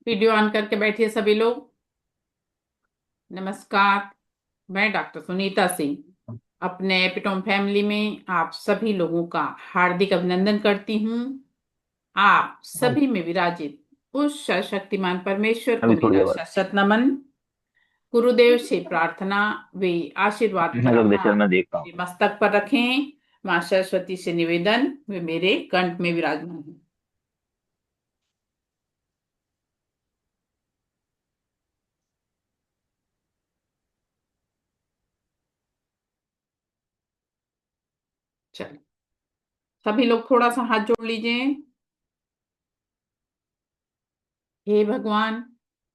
Video on करके बैठिए सभी लोग। नमस्कार। मैं डॉक्टर सुनीता सिंह अपने एपिटोम फैमिली में आप सभी लोगों का हार्दिक अभिनंदन करती हूँ। आप सभी में विराजित उस शक्तिमान परमेश्वर को अभी थोड़ी मेरा आवाज। शत नमन। गुरुदेव से प्रार्थना वे आशीर्वाद मैं भरा जगदीश्वर हाथ में देखता हूँ। मेरे मस्तक पर रखें। माँ सरस्वती से निवेदन वे मेरे कंठ में विराजमान है। चलिए सभी लोग थोड़ा सा हाथ जोड़ लीजिए। हे भगवान,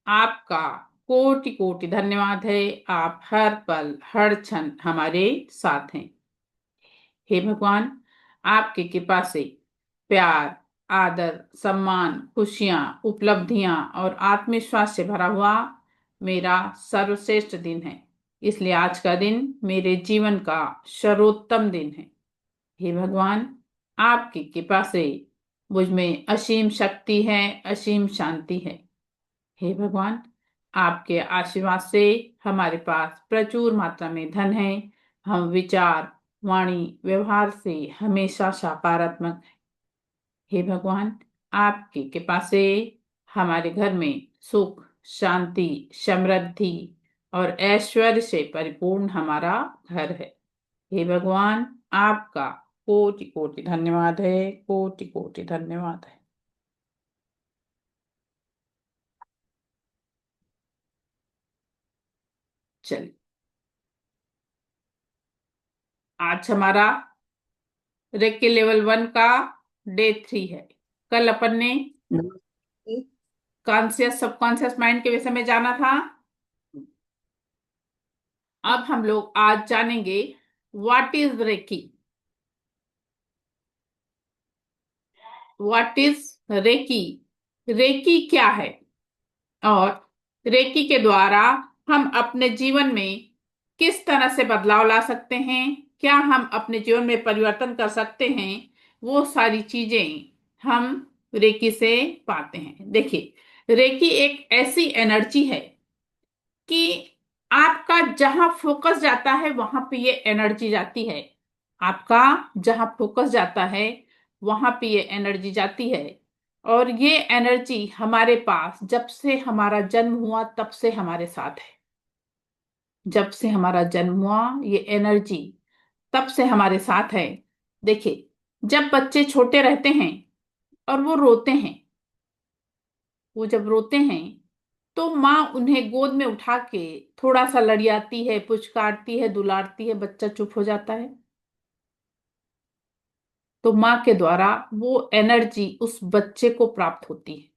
आपका कोटि कोटि धन्यवाद है। आप हर पल हर क्षण हमारे साथ हैं। हे भगवान, आपकी कृपा से प्यार, आदर, सम्मान, खुशियां, उपलब्धियां और आत्मविश्वास से भरा हुआ मेरा सर्वश्रेष्ठ दिन है। इसलिए आज का दिन मेरे जीवन का सर्वोत्तम दिन है। हे भगवान, आपकी कृपा से मुझ में असीम शक्ति है, असीम शांति है। हे भगवान, आपके आशीर्वाद से हमारे पास प्रचुर मात्रा में धन है। हम विचार, वाणी, व्यवहार से हमेशा सकारात्मक हैं। हे भगवान, आपकी कृपा से हमारे घर में सुख, शांति, समृद्धि और ऐश्वर्य से परिपूर्ण हमारा घर है। हे भगवान, आपका कोटि कोटि धन्यवाद है, कोटि कोटि धन्यवाद है। चलिए, आज हमारा रेकी लेवल 1 का डे 3 है। कल अपन ने कॉन्शियस सबकॉन्शियस माइंड के विषय में जाना था। अब हम लोग आज जानेंगे what is reiki. What is reiki, reiki क्या है और रेकी के द्वारा हम अपने जीवन में किस तरह से बदलाव ला सकते हैं, क्या हम अपने जीवन में परिवर्तन कर सकते हैं, वो सारी चीजें हम रेकी से पाते हैं। देखिए, रेकी एक ऐसी एनर्जी है कि आपका जहां फोकस जाता है वहां पे ये एनर्जी जाती है। आपका जहां फोकस जाता है वहां पे ये एनर्जी जाती है। और ये एनर्जी हमारे पास जब से हमारा जन्म हुआ तब से हमारे साथ है। जब से हमारा जन्म हुआ ये एनर्जी तब से हमारे साथ है। देखिए, जब बच्चे छोटे रहते हैं और वो रोते हैं, वो जब रोते हैं तो माँ उन्हें गोद में उठा के थोड़ा सा लड़ियाती है, पुचकारती है, दुलारती है, बच्चा चुप हो जाता है। तो माँ के द्वारा वो एनर्जी उस बच्चे को प्राप्त होती है।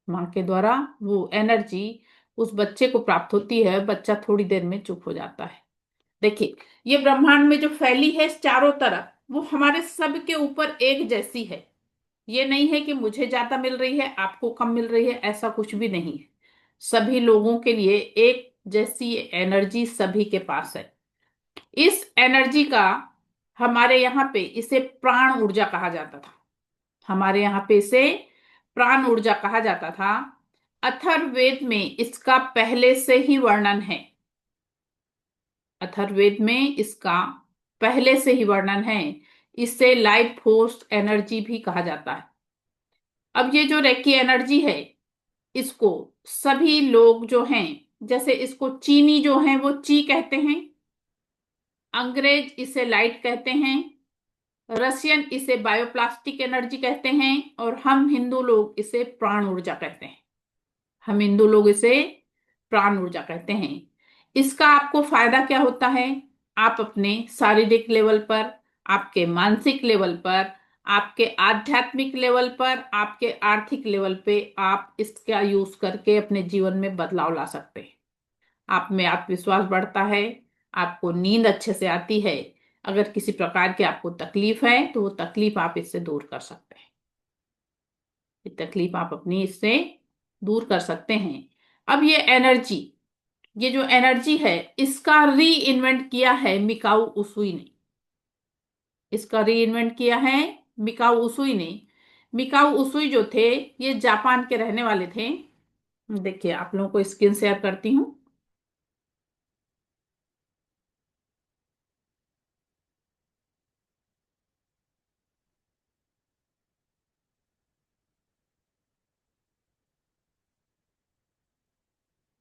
माँ के द्वारा वो एनर्जी उस बच्चे को प्राप्त होती है, बच्चा थोड़ी देर में चुप हो जाता है। देखिए, ये ब्रह्मांड में जो फैली है चारों तरफ, वो हमारे सबके ऊपर एक जैसी है। ये नहीं है कि मुझे ज्यादा मिल रही है आपको कम मिल रही है, ऐसा कुछ भी नहीं है। सभी लोगों के लिए एक जैसी एनर्जी सभी के पास है। इस एनर्जी का हमारे यहाँ पे इसे प्राण ऊर्जा कहा जाता था। हमारे यहाँ पे इसे प्राण ऊर्जा कहा जाता था। अथर्ववेद में इसका पहले से ही वर्णन है। अथर्ववेद में इसका पहले से ही वर्णन है। इसे लाइफ फोर्स एनर्जी भी कहा जाता है। अब ये जो रेकी एनर्जी है, इसको सभी लोग जो हैं, जैसे इसको चीनी जो हैं वो ची कहते हैं, अंग्रेज इसे लाइट कहते हैं, रशियन इसे बायोप्लास्टिक एनर्जी कहते हैं और हम हिंदू लोग इसे प्राण ऊर्जा कहते हैं। हम हिंदू लोग इसे प्राण ऊर्जा कहते हैं। इसका आपको फायदा क्या होता है? आप अपने शारीरिक लेवल पर, आपके मानसिक लेवल पर, आपके आध्यात्मिक लेवल पर, आपके आर्थिक लेवल पे आप इसका यूज करके अपने जीवन में बदलाव ला सकते हैं। आप में आत्मविश्वास बढ़ता है, आपको नींद अच्छे से आती है। अगर किसी प्रकार की आपको तकलीफ है तो वो तकलीफ आप इससे दूर कर सकते हैं। ये तकलीफ आप अपनी इससे दूर कर सकते हैं। अब ये एनर्जी, ये जो एनर्जी है, इसका री इन्वेंट किया है मिकाऊ उसुई ने। इसका री इन्वेंट किया है मिकाऊ उसुई ने। मिकाऊ उसुई जो थे, ये जापान के रहने वाले थे। देखिए, आप लोगों को स्क्रीन शेयर करती हूँ।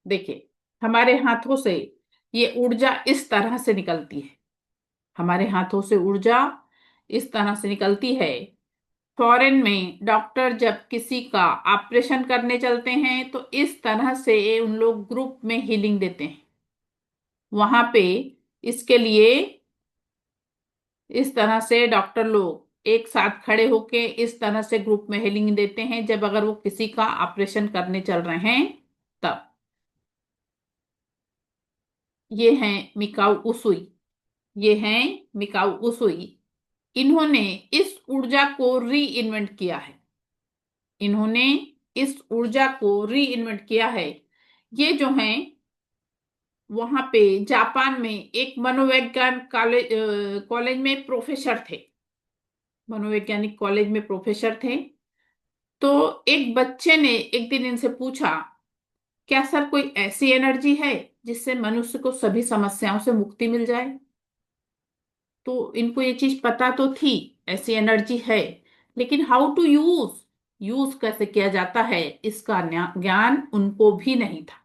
देखिए, हमारे हाथों से ये ऊर्जा इस तरह से निकलती है। हमारे हाथों से ऊर्जा इस तरह से निकलती है। फॉरेन में डॉक्टर जब किसी का ऑपरेशन करने चलते हैं तो इस तरह से उन लोग ग्रुप में हीलिंग देते हैं। वहां पे इसके लिए इस तरह से डॉक्टर लोग एक साथ खड़े होके इस तरह से ग्रुप में हीलिंग देते हैं, जब अगर वो किसी का ऑपरेशन करने चल रहे हैं तब। ये हैं मिकाऊ उसुई। ये हैं मिकाऊ उसुई। इन्होंने इस ऊर्जा को री इन्वेंट किया है। इन्होंने इस ऊर्जा को री इन्वेंट किया है। ये जो हैं वहां पे जापान में एक मनोविज्ञान कॉलेज कॉलेज में प्रोफेसर थे। मनोवैज्ञानिक कॉलेज में प्रोफेसर थे। तो एक बच्चे ने एक दिन इनसे पूछा, क्या सर कोई ऐसी एनर्जी है जिससे मनुष्य को सभी समस्याओं से मुक्ति मिल जाए? तो इनको ये चीज पता तो थी, ऐसी एनर्जी है, लेकिन हाउ टू यूज, यूज कैसे किया जाता है, इसका ज्ञान उनको भी नहीं था।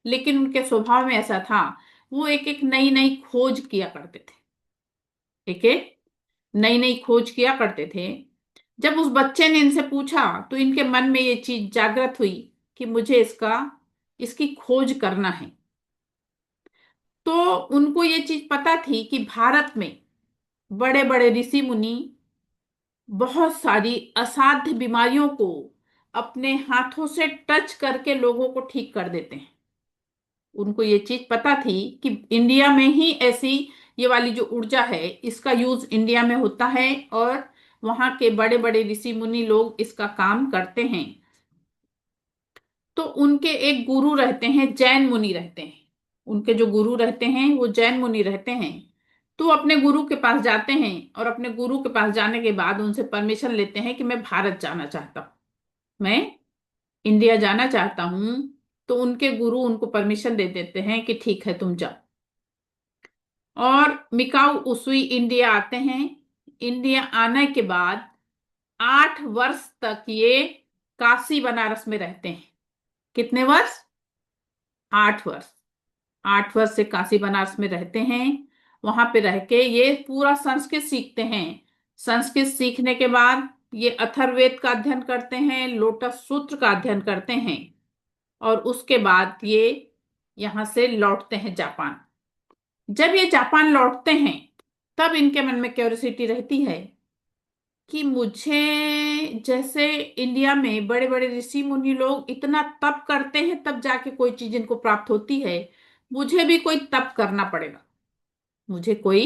लेकिन उनके स्वभाव में ऐसा था, वो एक एक नई नई खोज किया करते थे। एक एक नई नई खोज किया करते थे। जब उस बच्चे ने इनसे पूछा तो इनके मन में ये चीज जागृत हुई कि मुझे इसकी खोज करना है। तो उनको ये चीज पता थी कि भारत में बड़े बड़े ऋषि मुनि बहुत सारी असाध्य बीमारियों को अपने हाथों से टच करके लोगों को ठीक कर देते हैं। उनको ये चीज पता थी कि इंडिया में ही ऐसी ये वाली जो ऊर्जा है इसका यूज इंडिया में होता है, और वहां के बड़े बड़े ऋषि मुनि लोग इसका काम करते हैं। तो उनके एक गुरु रहते हैं, जैन मुनि रहते हैं। उनके जो गुरु रहते हैं वो जैन मुनि रहते हैं। तो अपने गुरु के पास जाते हैं, और अपने गुरु के पास जाने के बाद उनसे परमिशन लेते हैं कि मैं भारत जाना चाहता हूँ, मैं इंडिया जाना चाहता हूँ। तो उनके गुरु उनको परमिशन दे देते हैं कि ठीक है तुम जाओ। और मिकाऊ उസുई इंडिया आते हैं। इंडिया आने के बाद 8 वर्ष तक ये काशी बनारस में रहते हैं। कितने वर्ष? 8 वर्ष। 8 वर्ष से काशी बनारस में रहते हैं। वहां पे रह के ये पूरा संस्कृत सीखते हैं। संस्कृत सीखने के बाद ये अथर्ववेद का अध्ययन करते हैं, लोटस सूत्र का अध्ययन करते हैं, और उसके बाद ये यहां से लौटते हैं जापान। जब ये जापान लौटते हैं तब इनके मन में क्यूरियोसिटी रहती है कि मुझे, जैसे इंडिया में बड़े बड़े ऋषि मुनि लोग इतना तप करते हैं तब जाके कोई चीज इनको प्राप्त होती है, मुझे भी कोई तप करना पड़ेगा। मुझे कोई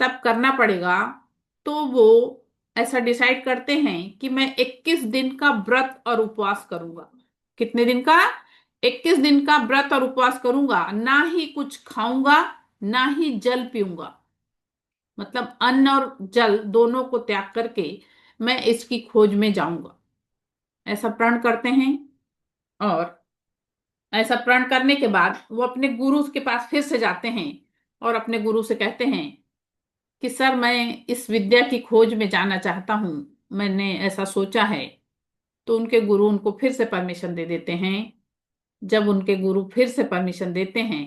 तप करना पड़ेगा। तो वो ऐसा डिसाइड करते हैं कि मैं 21 दिन का व्रत और उपवास करूंगा। कितने दिन का? 21 दिन का व्रत और उपवास करूंगा, ना ही कुछ खाऊंगा, ना ही जल पीऊंगा। मतलब अन्न और जल दोनों को त्याग करके मैं इसकी खोज में जाऊंगा, ऐसा प्रण करते हैं। और ऐसा प्रण करने के बाद वो अपने गुरु के पास फिर से जाते हैं, और अपने गुरु से कहते हैं कि सर मैं इस विद्या की खोज में जाना चाहता हूँ, मैंने ऐसा सोचा है। तो उनके गुरु उनको फिर से परमिशन दे देते हैं। जब उनके गुरु फिर से परमिशन देते हैं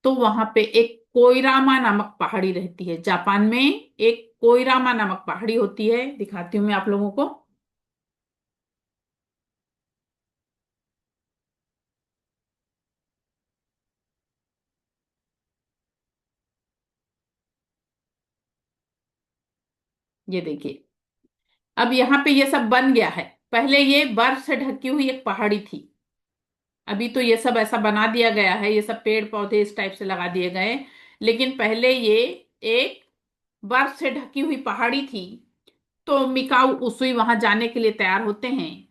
तो वहां पे एक कोइरामा नामक पहाड़ी रहती है। जापान में एक कोइरामा नामक पहाड़ी होती है, दिखाती हूँ मैं आप लोगों को। ये देखिए, अब यहाँ पे ये सब बन गया है। पहले ये बर्फ से ढकी हुई एक पहाड़ी थी। अभी तो ये सब ऐसा बना दिया गया है, ये सब पेड़ पौधे इस टाइप से लगा दिए गए। लेकिन पहले ये एक बर्फ से ढकी हुई पहाड़ी थी। तो मिकाऊ उസുई वहां जाने के लिए तैयार होते हैं।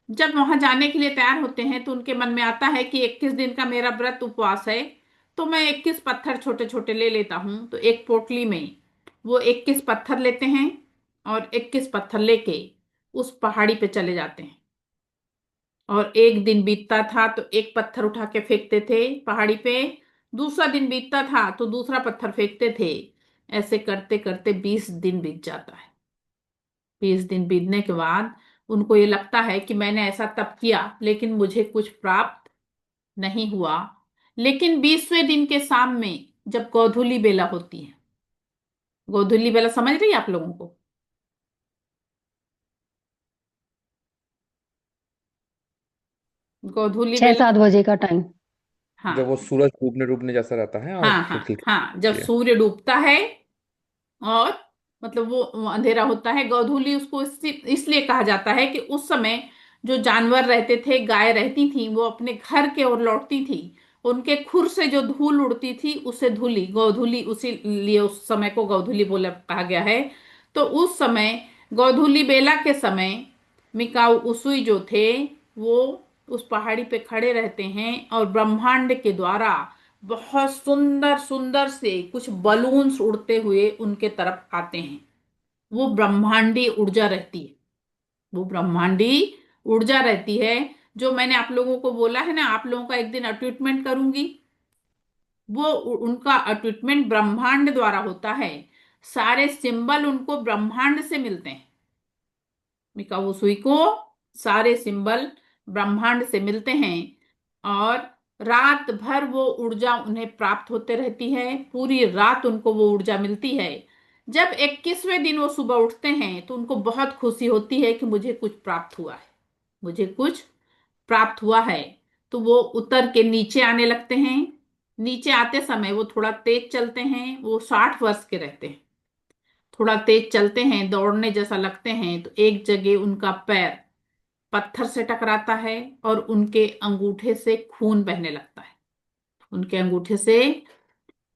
जब वहां जाने के लिए तैयार होते हैं तो उनके मन में आता है कि 21 दिन का मेरा व्रत उपवास है, तो मैं 21 पत्थर छोटे छोटे ले लेता हूं। तो एक पोटली में वो 21 पत्थर लेते हैं, और 21 पत्थर लेके उस पहाड़ी पे चले जाते हैं। और एक दिन बीतता था तो एक पत्थर उठा के फेंकते थे पहाड़ी पे, दूसरा दिन बीतता था तो दूसरा पत्थर फेंकते थे। ऐसे करते करते 20 दिन बीत जाता है। 20 दिन बीतने के बाद उनको ये लगता है कि मैंने ऐसा तब किया लेकिन मुझे कुछ प्राप्त नहीं हुआ। लेकिन 20वें दिन के शाम में जब गोधूली बेला होती है, गोधूली बेला समझ रही है आप लोगों को? गोधूली छह बेला। सात बजे का टाइम। हाँ, जब वो सूरज डूबने डूबने जैसा रहता है और हाँ, हाँ, खिलखिल हाँ, जब खिलती है। सूर्य डूबता है और मतलब वो अंधेरा होता है। गोधूली उसको इसलिए कहा जाता है कि उस समय जो जानवर रहते थे, गाय रहती थी, वो अपने घर के ओर लौटती थी। उनके खुर से जो धूल उड़ती थी उसे धूली गोधूली, उसी लिए उस समय को गोधूली बोला कहा गया है। तो उस समय गोधूली बेला के समय मिकाऊ उसुई जो थे वो उस पहाड़ी पे खड़े रहते हैं और ब्रह्मांड के द्वारा बहुत सुंदर सुंदर से कुछ बलून्स उड़ते हुए उनके तरफ आते हैं। वो ब्रह्मांडी ऊर्जा रहती है। वो ब्रह्मांडी ऊर्जा रहती है जो मैंने आप लोगों को बोला है ना, आप लोगों का एक दिन अट्यूटमेंट करूंगी। वो उनका अट्यूटमेंट ब्रह्मांड द्वारा होता है। सारे सिंबल उनको ब्रह्मांड से मिलते हैं। मिकावुसुई को सारे सिंबल ब्रह्मांड से मिलते हैं और रात भर वो ऊर्जा उन्हें प्राप्त होते रहती है। पूरी रात उनको वो ऊर्जा मिलती है। जब 21वें दिन वो सुबह उठते हैं तो उनको बहुत खुशी होती है कि मुझे कुछ प्राप्त हुआ है, मुझे कुछ प्राप्त हुआ है। तो वो उतर के नीचे आने लगते हैं। नीचे आते समय वो थोड़ा तेज चलते हैं। वो 60 वर्ष के रहते हैं। थोड़ा तेज चलते हैं, दौड़ने जैसा लगते हैं, तो एक जगह उनका पैर पत्थर से टकराता है और उनके अंगूठे से खून बहने लगता है। उनके अंगूठे से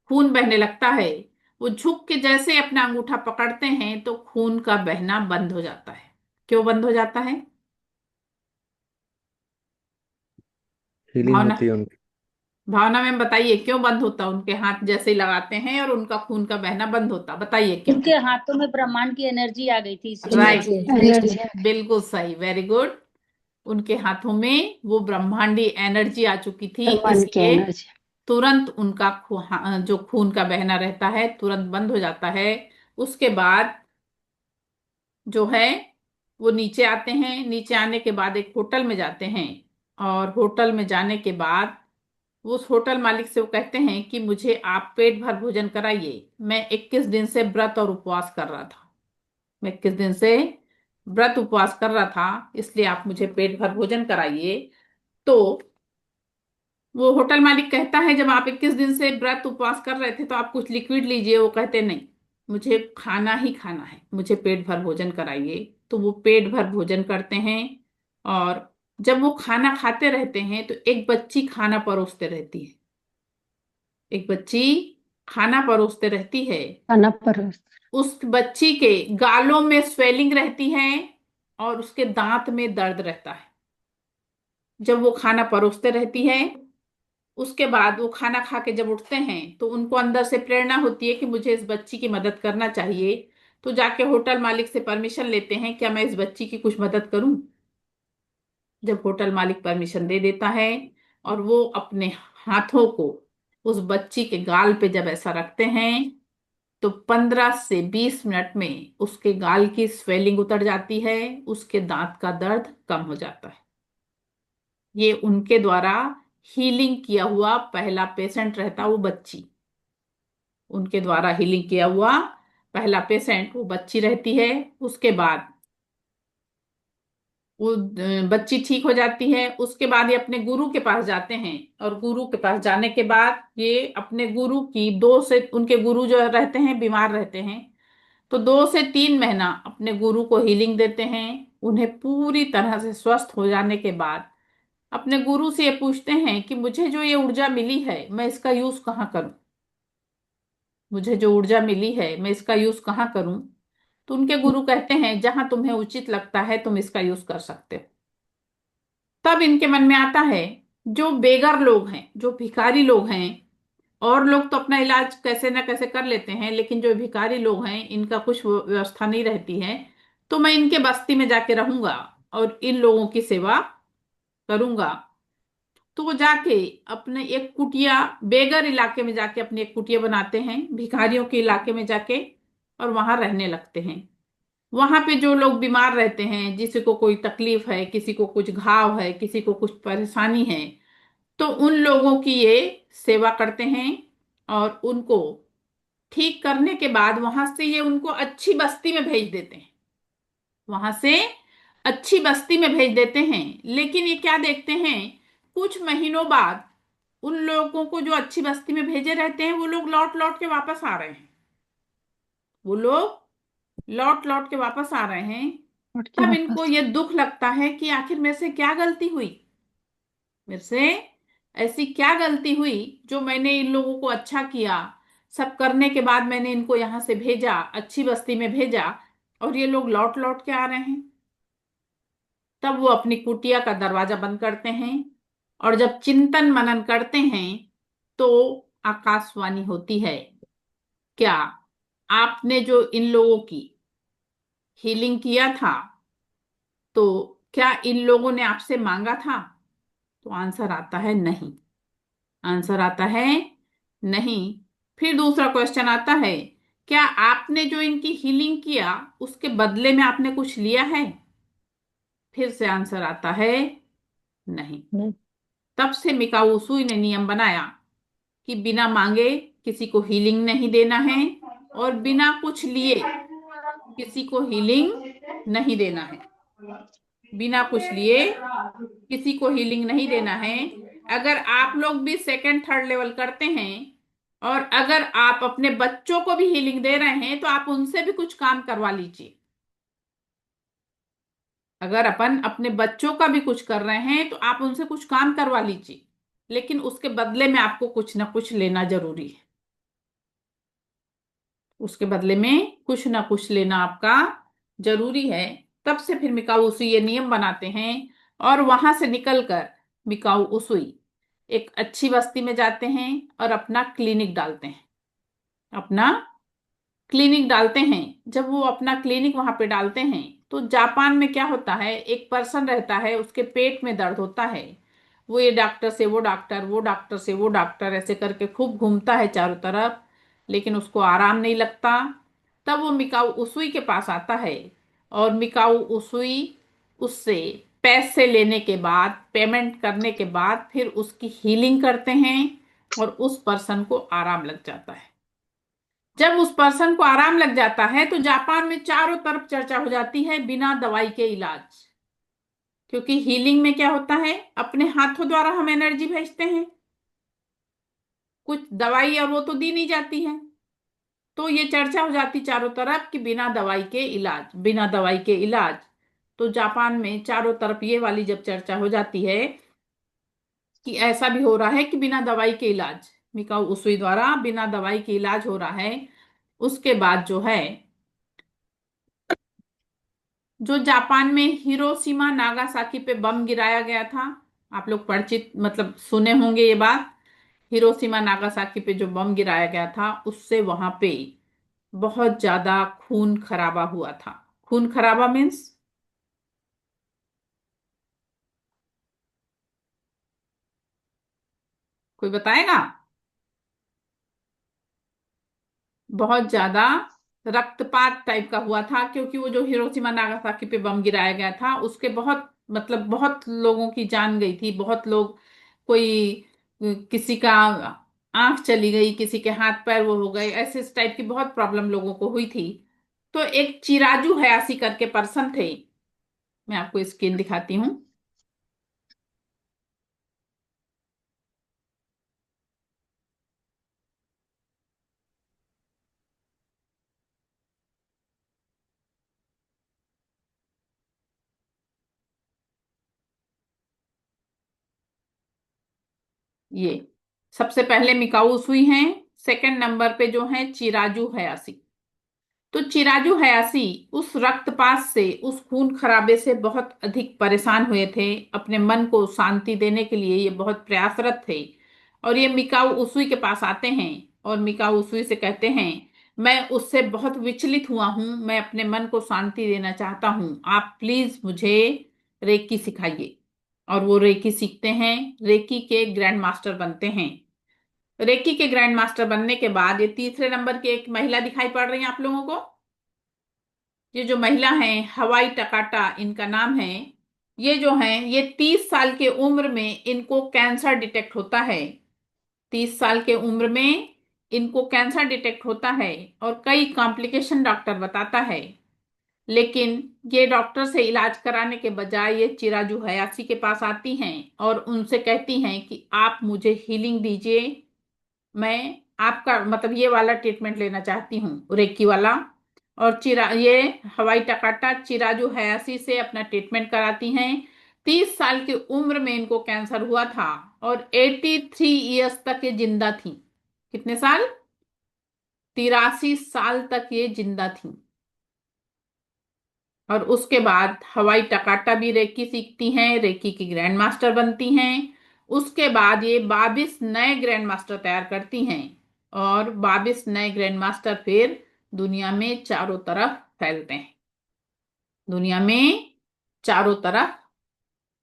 खून बहने लगता है। वो झुक के जैसे अपना अंगूठा पकड़ते हैं तो खून का बहना बंद हो जाता है। क्यों बंद हो जाता है? हीलिंग भावना, होती है उनकी। भावना मैम बताइए क्यों बंद होता? उनके हाथ जैसे ही लगाते हैं और उनका खून का बहना बंद होता, बताइए क्यों? उनके हाथों में ब्रह्मांड की एनर्जी आ गई थी इसलिए। राइट, एनर्जी एनर्जी आ गई। बिल्कुल सही, वेरी गुड। उनके हाथों में वो ब्रह्मांडी एनर्जी आ चुकी थी, ब्रह्मांड की इसलिए एनर्जी। तुरंत उनका जो खून का बहना रहता है तुरंत बंद हो जाता है। उसके बाद जो है वो नीचे आते हैं। नीचे आने के बाद एक होटल में जाते हैं और होटल में जाने के बाद वो उस होटल मालिक से वो कहते हैं कि मुझे आप पेट भर भोजन कराइए। मैं 21 दिन से व्रत और उपवास कर रहा था। मैं 21 दिन से व्रत उपवास कर रहा था, इसलिए आप मुझे पेट भर भोजन कराइए। तो वो होटल मालिक कहता है जब आप 21 दिन से व्रत उपवास कर रहे थे तो आप कुछ लिक्विड लीजिए। वो कहते नहीं, मुझे खाना ही खाना है, मुझे पेट भर भोजन कराइए। तो वो पेट भर भोजन करते हैं और जब वो खाना खाते रहते हैं तो एक बच्ची खाना परोसते रहती है। एक बच्ची खाना परोसते रहती है। खाना पर। उस बच्ची के गालों में स्वेलिंग रहती है और उसके दांत में दर्द रहता है। जब वो खाना परोसते रहती है, उसके बाद वो खाना खा के जब उठते हैं तो उनको अंदर से प्रेरणा होती है कि मुझे इस बच्ची की मदद करना चाहिए। तो जाके होटल मालिक से परमिशन लेते हैं, क्या मैं इस बच्ची की कुछ मदद करूं? जब होटल मालिक परमिशन दे देता है और वो अपने हाथों को उस बच्ची के गाल पे जब ऐसा रखते हैं तो 15 से 20 मिनट में उसके गाल की स्वेलिंग उतर जाती है, उसके दांत का दर्द कम हो जाता है। ये उनके द्वारा हीलिंग किया हुआ पहला पेशेंट रहता, वो बच्ची। उनके द्वारा हीलिंग किया हुआ पहला पेशेंट वो बच्ची रहती है। उसके बाद वो बच्ची ठीक हो जाती है। उसके बाद ये अपने गुरु के पास जाते हैं और गुरु के पास जाने के बाद ये अपने गुरु की दो से उनके गुरु जो रहते हैं बीमार रहते हैं, तो 2 से 3 महीना अपने गुरु को हीलिंग देते हैं। उन्हें पूरी तरह से स्वस्थ हो जाने के बाद अपने गुरु से ये पूछते हैं कि मुझे जो ये ऊर्जा मिली है मैं इसका यूज कहाँ करूं? मुझे जो ऊर्जा मिली है मैं इसका यूज कहाँ करूं? तो उनके गुरु कहते हैं जहां तुम्हें उचित लगता है तुम इसका यूज कर सकते हो। तब इनके मन में आता है जो बेगर लोग हैं, जो भिखारी लोग हैं, और लोग तो अपना इलाज कैसे ना कैसे कर लेते हैं लेकिन जो भिखारी लोग हैं इनका कुछ व्यवस्था नहीं रहती है। तो मैं इनके बस्ती में जाके रहूंगा और इन लोगों की सेवा करूंगा, तो वो जाके अपने एक कुटिया, बेगर इलाके में जाके अपनी एक कुटिया बनाते हैं, भिखारियों के इलाके में जाके, और वहां रहने लगते हैं। वहां पे जो लोग बीमार रहते हैं, किसी को कोई तकलीफ है, किसी को कुछ घाव है, किसी को कुछ परेशानी है, तो उन लोगों की ये सेवा करते हैं। और उनको ठीक करने के बाद वहां से ये उनको अच्छी बस्ती में भेज देते हैं, वहां से अच्छी बस्ती में भेज देते हैं। लेकिन ये क्या देखते हैं, कुछ महीनों बाद उन लोगों को जो अच्छी बस्ती में भेजे रहते हैं, वो लोग लौट लौट के वापस आ रहे हैं, वो लोग लौट लौट के वापस आ रहे हैं। लौट के तब इनको वापस। ये दुख लगता है कि आखिर मेरे से क्या गलती हुई, मेरे से ऐसी क्या गलती हुई जो मैंने इन लोगों को अच्छा किया, सब करने के बाद मैंने इनको यहां से भेजा, अच्छी बस्ती में भेजा, और ये लोग लौट लौट के आ रहे हैं। तब वो अपनी कुटिया का दरवाजा बंद करते हैं, और जब चिंतन मनन करते हैं तो आकाशवाणी होती है, क्या आपने जो इन लोगों की हीलिंग किया था, तो क्या इन लोगों ने आपसे मांगा था? तो आंसर आता है नहीं, आंसर आता है नहीं। फिर दूसरा क्वेश्चन आता है, क्या आपने जो इनकी हीलिंग किया उसके बदले में आपने कुछ लिया है? फिर से आंसर आता है नहीं। नहीं। तब से मिकाओ उसूई ने नियम बनाया कि बिना मांगे किसी को हीलिंग नहीं देना है, और बिना कुछ लिए किसी को हीलिंग नहीं देना है, बिना कुछ लिए किसी को हीलिंग नहीं देना है। अगर आप लोग भी सेकंड थर्ड लेवल करते हैं, और अगर आप अपने बच्चों को भी हीलिंग दे रहे हैं, तो आप उनसे भी कुछ काम करवा लीजिए। अगर अपन अपने बच्चों का भी कुछ कर रहे हैं, तो आप उनसे कुछ काम करवा लीजिए, लेकिन उसके बदले में आपको कुछ ना कुछ लेना जरूरी है, उसके बदले में कुछ ना कुछ लेना आपका जरूरी है। तब से फिर मिकाऊ उसुई ये नियम बनाते हैं, और वहां से निकलकर मिकाऊ उसुई एक अच्छी बस्ती में जाते हैं और अपना क्लिनिक डालते हैं, अपना क्लिनिक डालते हैं। जब वो अपना क्लिनिक वहां पे डालते हैं, तो जापान में क्या होता है, एक पर्सन रहता है, उसके पेट में दर्द होता है, वो ये डॉक्टर से वो डॉक्टर, वो डॉक्टर से वो डॉक्टर, ऐसे करके खूब घूमता है चारों तरफ, लेकिन उसको आराम नहीं लगता। तब वो मिकाऊ उसुई के पास आता है, और मिकाऊ उसुई उससे पैसे लेने के बाद, पेमेंट करने के बाद, फिर उसकी हीलिंग करते हैं, और उस पर्सन को आराम लग जाता है। जब उस पर्सन को आराम लग जाता है, तो जापान में चारों तरफ चर्चा हो जाती है बिना दवाई के इलाज। क्योंकि हीलिंग में क्या होता है, अपने हाथों द्वारा हम एनर्जी भेजते हैं, कुछ दवाई और वो तो दी नहीं जाती है। तो ये चर्चा हो जाती चारों तरफ कि बिना दवाई के इलाज, बिना दवाई के इलाज। तो जापान में चारों तरफ ये वाली जब चर्चा हो जाती है कि ऐसा भी हो रहा है कि बिना दवाई के इलाज, मिकाऊ उसुई द्वारा बिना दवाई के इलाज हो रहा है, उसके बाद जो है, जो जापान में हिरोशिमा नागासाकी पे बम गिराया गया था, आप लोग परिचित मतलब सुने होंगे ये बात। हिरोशिमा नागासाकी पे जो बम गिराया गया था, उससे वहां पे बहुत ज्यादा खून खराबा हुआ था। खून खराबा मीन्स, कोई बताएगा? बहुत ज्यादा रक्तपात टाइप का हुआ था, क्योंकि वो जो हिरोशिमा नागासाकी पे बम गिराया गया था, उसके बहुत मतलब बहुत लोगों की जान गई थी, बहुत लोग, कोई किसी का आंख चली गई, किसी के हाथ पैर वो हो गए, ऐसे इस टाइप की बहुत प्रॉब्लम लोगों को हुई थी। तो एक चिराजू हयासी करके पर्सन थे, मैं आपको स्क्रीन दिखाती हूँ। ये सबसे पहले मिकाऊ सुई हैं, सेकंड नंबर पे जो है चिराजू हयासी। तो चिराजू हयासी उस रक्तपात से, उस खून खराबे से बहुत अधिक परेशान हुए थे, अपने मन को शांति देने के लिए ये बहुत प्रयासरत थे। और ये मिकाऊ उसुई के पास आते हैं, और मिकाऊ उसुई से कहते हैं, मैं उससे बहुत विचलित हुआ हूं, मैं अपने मन को शांति देना चाहता हूं, आप प्लीज मुझे रेकी सिखाइए। और वो रेकी सीखते हैं, रेकी के ग्रैंड मास्टर बनते हैं। रेकी के ग्रैंड मास्टर बनने के बाद ये तीसरे नंबर की एक महिला दिखाई पड़ रही है आप लोगों को। ये जो महिला है हवाई टकाटा इनका नाम है। ये जो है ये 30 साल के उम्र में इनको कैंसर डिटेक्ट होता है। 30 साल के उम्र में इनको कैंसर डिटेक्ट होता है और कई कॉम्प्लिकेशन डॉक्टर बताता है। लेकिन ये डॉक्टर से इलाज कराने के बजाय ये चिराजू हयासी के पास आती हैं और उनसे कहती हैं कि आप मुझे हीलिंग दीजिए, मैं आपका मतलब ये वाला ट्रीटमेंट लेना चाहती हूँ, रेकी वाला। और ये हवाई टकाटा चिराजू हयासी से अपना ट्रीटमेंट कराती हैं। 30 साल की उम्र में इनको कैंसर हुआ था और 83 ईयर्स तक ये जिंदा थी। कितने साल? 83 साल तक ये जिंदा थी। और उसके बाद हवाई टकाटा भी रेकी सीखती हैं, रेकी की ग्रैंड मास्टर बनती हैं। उसके बाद ये 22 नए ग्रैंड मास्टर तैयार करती हैं और 22 नए ग्रैंड मास्टर फिर दुनिया में चारों तरफ फैलते हैं। दुनिया में चारों तरफ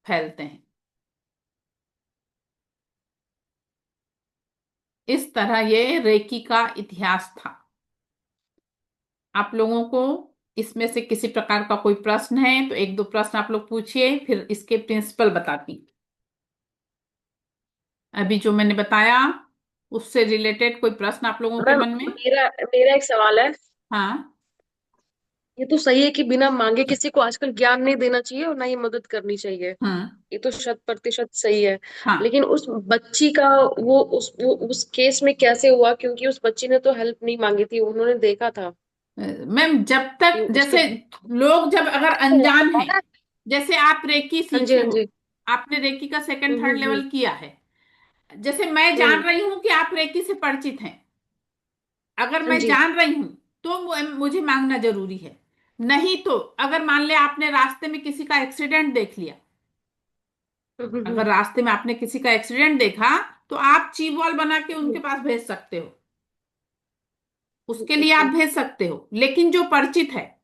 फैलते हैं। इस तरह ये रेकी का इतिहास था। आप लोगों को इसमें से किसी प्रकार का कोई प्रश्न है तो एक दो प्रश्न आप लोग पूछिए, फिर इसके प्रिंसिपल बताती। अभी जो मैंने बताया उससे रिलेटेड कोई प्रश्न आप लोगों के मैम, मन में? मेरा मेरा एक सवाल है। हाँ। ये तो सही है कि बिना मांगे किसी को आजकल ज्ञान नहीं देना चाहिए और ना ही मदद करनी चाहिए। हम्म। ये तो 100% सही है। हाँ। लेकिन उस बच्ची का उस केस में कैसे हुआ? क्योंकि उस बच्ची ने तो हेल्प नहीं मांगी थी, उन्होंने देखा था मैम जब कि तक उसके। जैसे लोग जब अगर अनजान हैं, जैसे आप रेकी हाँ जी, सीखे हाँ हो, जी। आपने रेकी का सेकंड थर्ड हम्म। लेवल किया है, जैसे मैं जान हम्म। रही हूं कि आप रेकी से परिचित हैं, अगर हाँ मैं जी। जान रही हूं तो मुझे मांगना जरूरी है। नहीं तो अगर मान ले आपने रास्ते में किसी का एक्सीडेंट देख लिया, अगर रास्ते में आपने किसी का एक्सीडेंट देखा तो आप चीबॉल बना के उनके पास भेज सकते हो, उसके लिए आप ओके। भेज सकते हो। लेकिन जो परिचित है,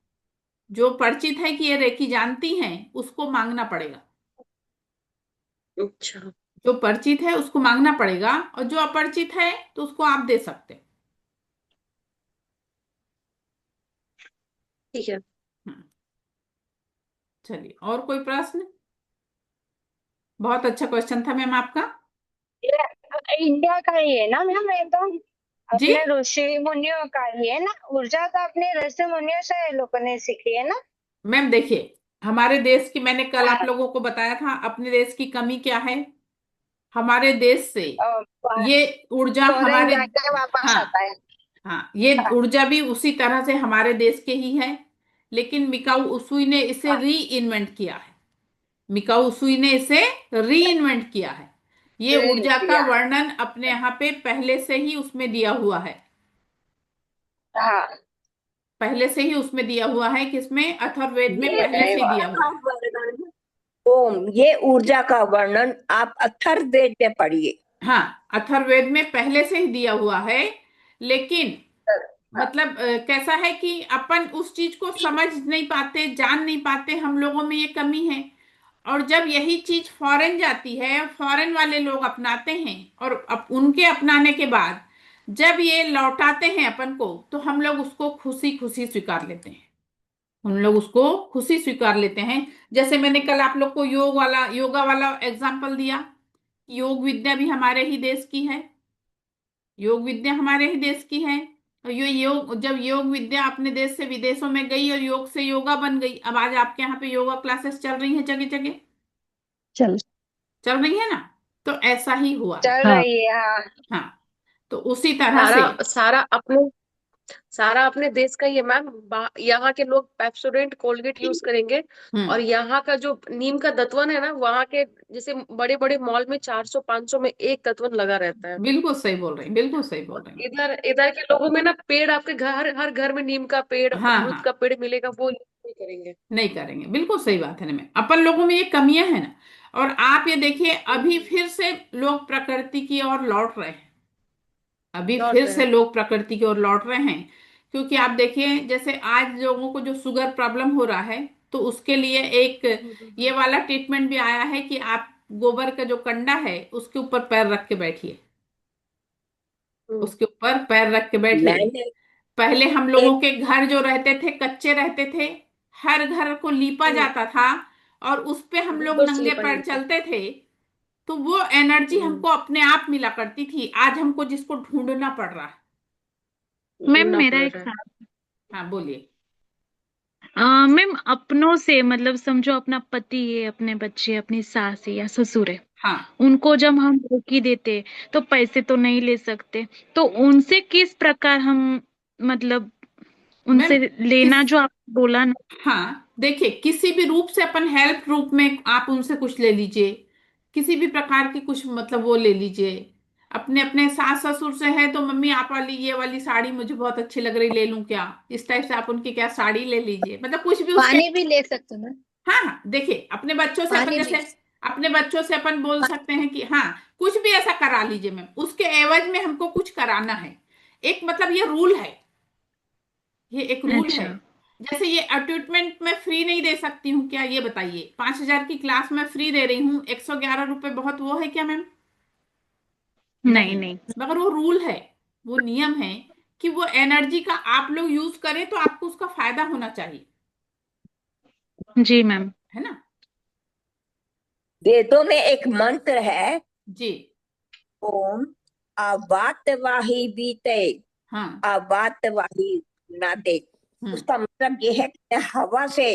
जो परिचित है कि ये रेकी जानती हैं, उसको मांगना पड़ेगा। अच्छा, जो परिचित है उसको मांगना पड़ेगा और जो अपरिचित है तो उसको आप दे सकते हैं। ठीक है। हम्म, चलिए और कोई प्रश्न? बहुत अच्छा क्वेश्चन था मैम आपका। ये इंडिया का ही है ना मैम? एकदम जी अपने ऋषि मुनियों का ही है ना? ऊर्जा तो अपने ऋषि मुनियों से लोगों ने सीखी है ना? मैम देखिए, हमारे देश की मैंने कल आप हाँ, लोगों को बताया था, अपने देश की कमी क्या है। हमारे देश से ये ऊर्जा फॉरेन हमारे, जाके वापस हाँ आता है। हाँ, ये हाँ, ऊर्जा भी उसी तरह से हमारे देश के ही है। लेकिन मिकाऊ उसुई ने इसे हाँ, री इन्वेंट किया है। मिकाऊ उसुई ने इसे री इन्वेंट किया है। ये ड्रिल ऊर्जा का किया। वर्णन अपने यहाँ पे पहले से ही उसमें दिया हुआ है। हाँ, पहले से ही उसमें दिया हुआ है, किसमें? अथर्ववेद में ये पहले से ही दिया हुआ है। वर्णन ओम, ये ऊर्जा का वर्णन आप अथर्ववेद में पढ़िए। हाँ, अथर्ववेद में पहले से ही दिया हुआ है। लेकिन हाँ, मतलब कैसा है कि अपन उस चीज को समझ नहीं पाते, जान नहीं पाते, हम लोगों में ये कमी है। और जब यही चीज फॉरेन जाती है, फॉरेन वाले लोग अपनाते हैं और उनके अपनाने के बाद जब ये लौटाते हैं अपन को, तो हम लोग उसको खुशी खुशी स्वीकार लेते हैं। हम लोग उसको खुशी स्वीकार लेते हैं। जैसे मैंने कल आप लोग को योगा वाला एग्जाम्पल दिया। योग विद्या भी हमारे ही देश की है। योग विद्या हमारे ही देश की है। और ये योग, जब योग विद्या अपने देश से विदेशों में गई और योग से योगा बन गई, अब आज आपके यहाँ पे योगा क्लासेस चल रही हैं जगह जगह, चल चल रही है ना। तो ऐसा ही हुआ है। चल रही है। हाँ, हाँ, तो उसी तरह से। सारा सारा अपने देश का ही है मैम। यहाँ के लोग पेप्सोडेंट कोलगेट यूज करेंगे। और हम्म। यहाँ का जो नीम का दतवन है ना, वहाँ के जैसे बड़े बड़े मॉल में 400 500 में एक दतवन लगा रहता है। बिल्कुल सही बोल रही हैं, बिल्कुल सही बोल और रही हैं। इधर इधर के लोगों में ना, पेड़ आपके घर, हर घर में नीम का पेड़, हाँ अमरूद हाँ, का पेड़ मिलेगा, वो यूज नहीं करेंगे। नहीं करेंगे, बिल्कुल सही बात है ना मैम, अपन लोगों में ये कमियां हैं ना। और आप ये देखिए, अभी हम्म। फिर से लोग प्रकृति की ओर लौट रहे हैं। अभी लौट फिर रहे से हैं। लोग प्रकृति की ओर लौट रहे हैं। क्योंकि आप देखिए, जैसे आज लोगों को जो शुगर प्रॉब्लम हो रहा है, तो उसके लिए एक हम्म। ये वाला ट्रीटमेंट भी आया है कि आप गोबर का जो कंडा है उसके ऊपर पैर रख के बैठिए, हम्म, उसके ऊपर पैर रख के बैठिए। मैंने पहले हम लोगों एक के घर जो रहते थे कच्चे रहते थे, हर घर को लीपा हम्म, जाता था और उस पे हम लोग गोबर से नंगे लिपा पैर जाता है। चलते थे। तो वो एनर्जी हम्म, हमको अपने आप मिला करती थी, आज हमको जिसको ढूंढना पड़ रहा है। मैम ढूंढना मेरा पड़ एक रहा है। सवाल। हाँ बोलिए। मैम अपनों से मतलब समझो अपना पति है, अपने बच्चे, अपनी सास है या ससुर है, हाँ उनको जब हम रोकी देते तो पैसे तो नहीं ले सकते, तो उनसे किस प्रकार हम मतलब मैम उनसे लेना किस जो आप बोला ना। हाँ देखिए, किसी भी रूप से अपन हेल्प रूप में आप उनसे कुछ ले लीजिए, किसी भी प्रकार की कुछ मतलब वो ले लीजिए। अपने अपने सास ससुर से है तो मम्मी आप वाली ये वाली साड़ी मुझे बहुत अच्छी लग रही, ले लूं क्या, इस टाइप से आप उनकी क्या साड़ी ले लीजिए, मतलब कुछ भी उसके। पानी भी ले सकते हो ना। हाँ हाँ देखिए, अपने बच्चों से अपन पानी भी। जैसे अपने बच्चों से अपन बोल सकते हैं कि हाँ कुछ भी ऐसा करा लीजिए मैम, उसके एवज में हमको कुछ कराना है। एक मतलब ये रूल है, ये एक रूल है। अच्छा। जैसे ये ट्रीटमेंट मैं फ्री नहीं दे सकती हूँ क्या, ये बताइए, 5,000 की क्लास में फ्री दे रही हूँ, 111 रुपए बहुत वो है क्या मैम? नहीं नहीं, नहीं। मगर वो रूल है, वो नियम है कि वो एनर्जी का आप लोग यूज करें तो आपको उसका फायदा होना चाहिए, जी मैम। है ना? वेदों में एक मंत्र है, जी। ओम अवातवाही बीते हाँ। अवातवाही नाते। हम्म। उसका मतलब ये है कि मैं हवा से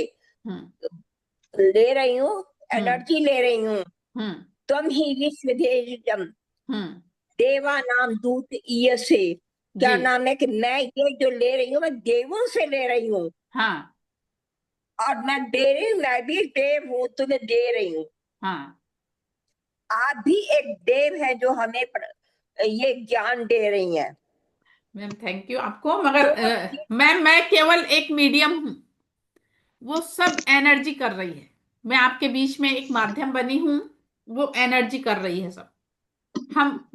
हम्म। ले रही हूँ, हम्म। एनर्जी ले रही हूँ। हम्म। त्वं ही विश्वदेशम हम्म। देवा नाम दूत ईयसे। जी। क्या नाम है कि मैं ये जो ले रही हूँ मैं देवों से ले रही हूँ, हाँ। और मैं दे रही हूँ, मैं भी देव हूँ, तुम्हें दे रही हूँ। हाँ आप भी एक देव है जो हमें ये ज्ञान दे रही हैं। मैम, थैंक यू आपको, मगर तो मैम मैं केवल एक मीडियम हूँ, वो सब एनर्जी कर रही है, मैं आपके बीच में एक माध्यम बनी हूँ, वो एनर्जी कर रही है सब। हम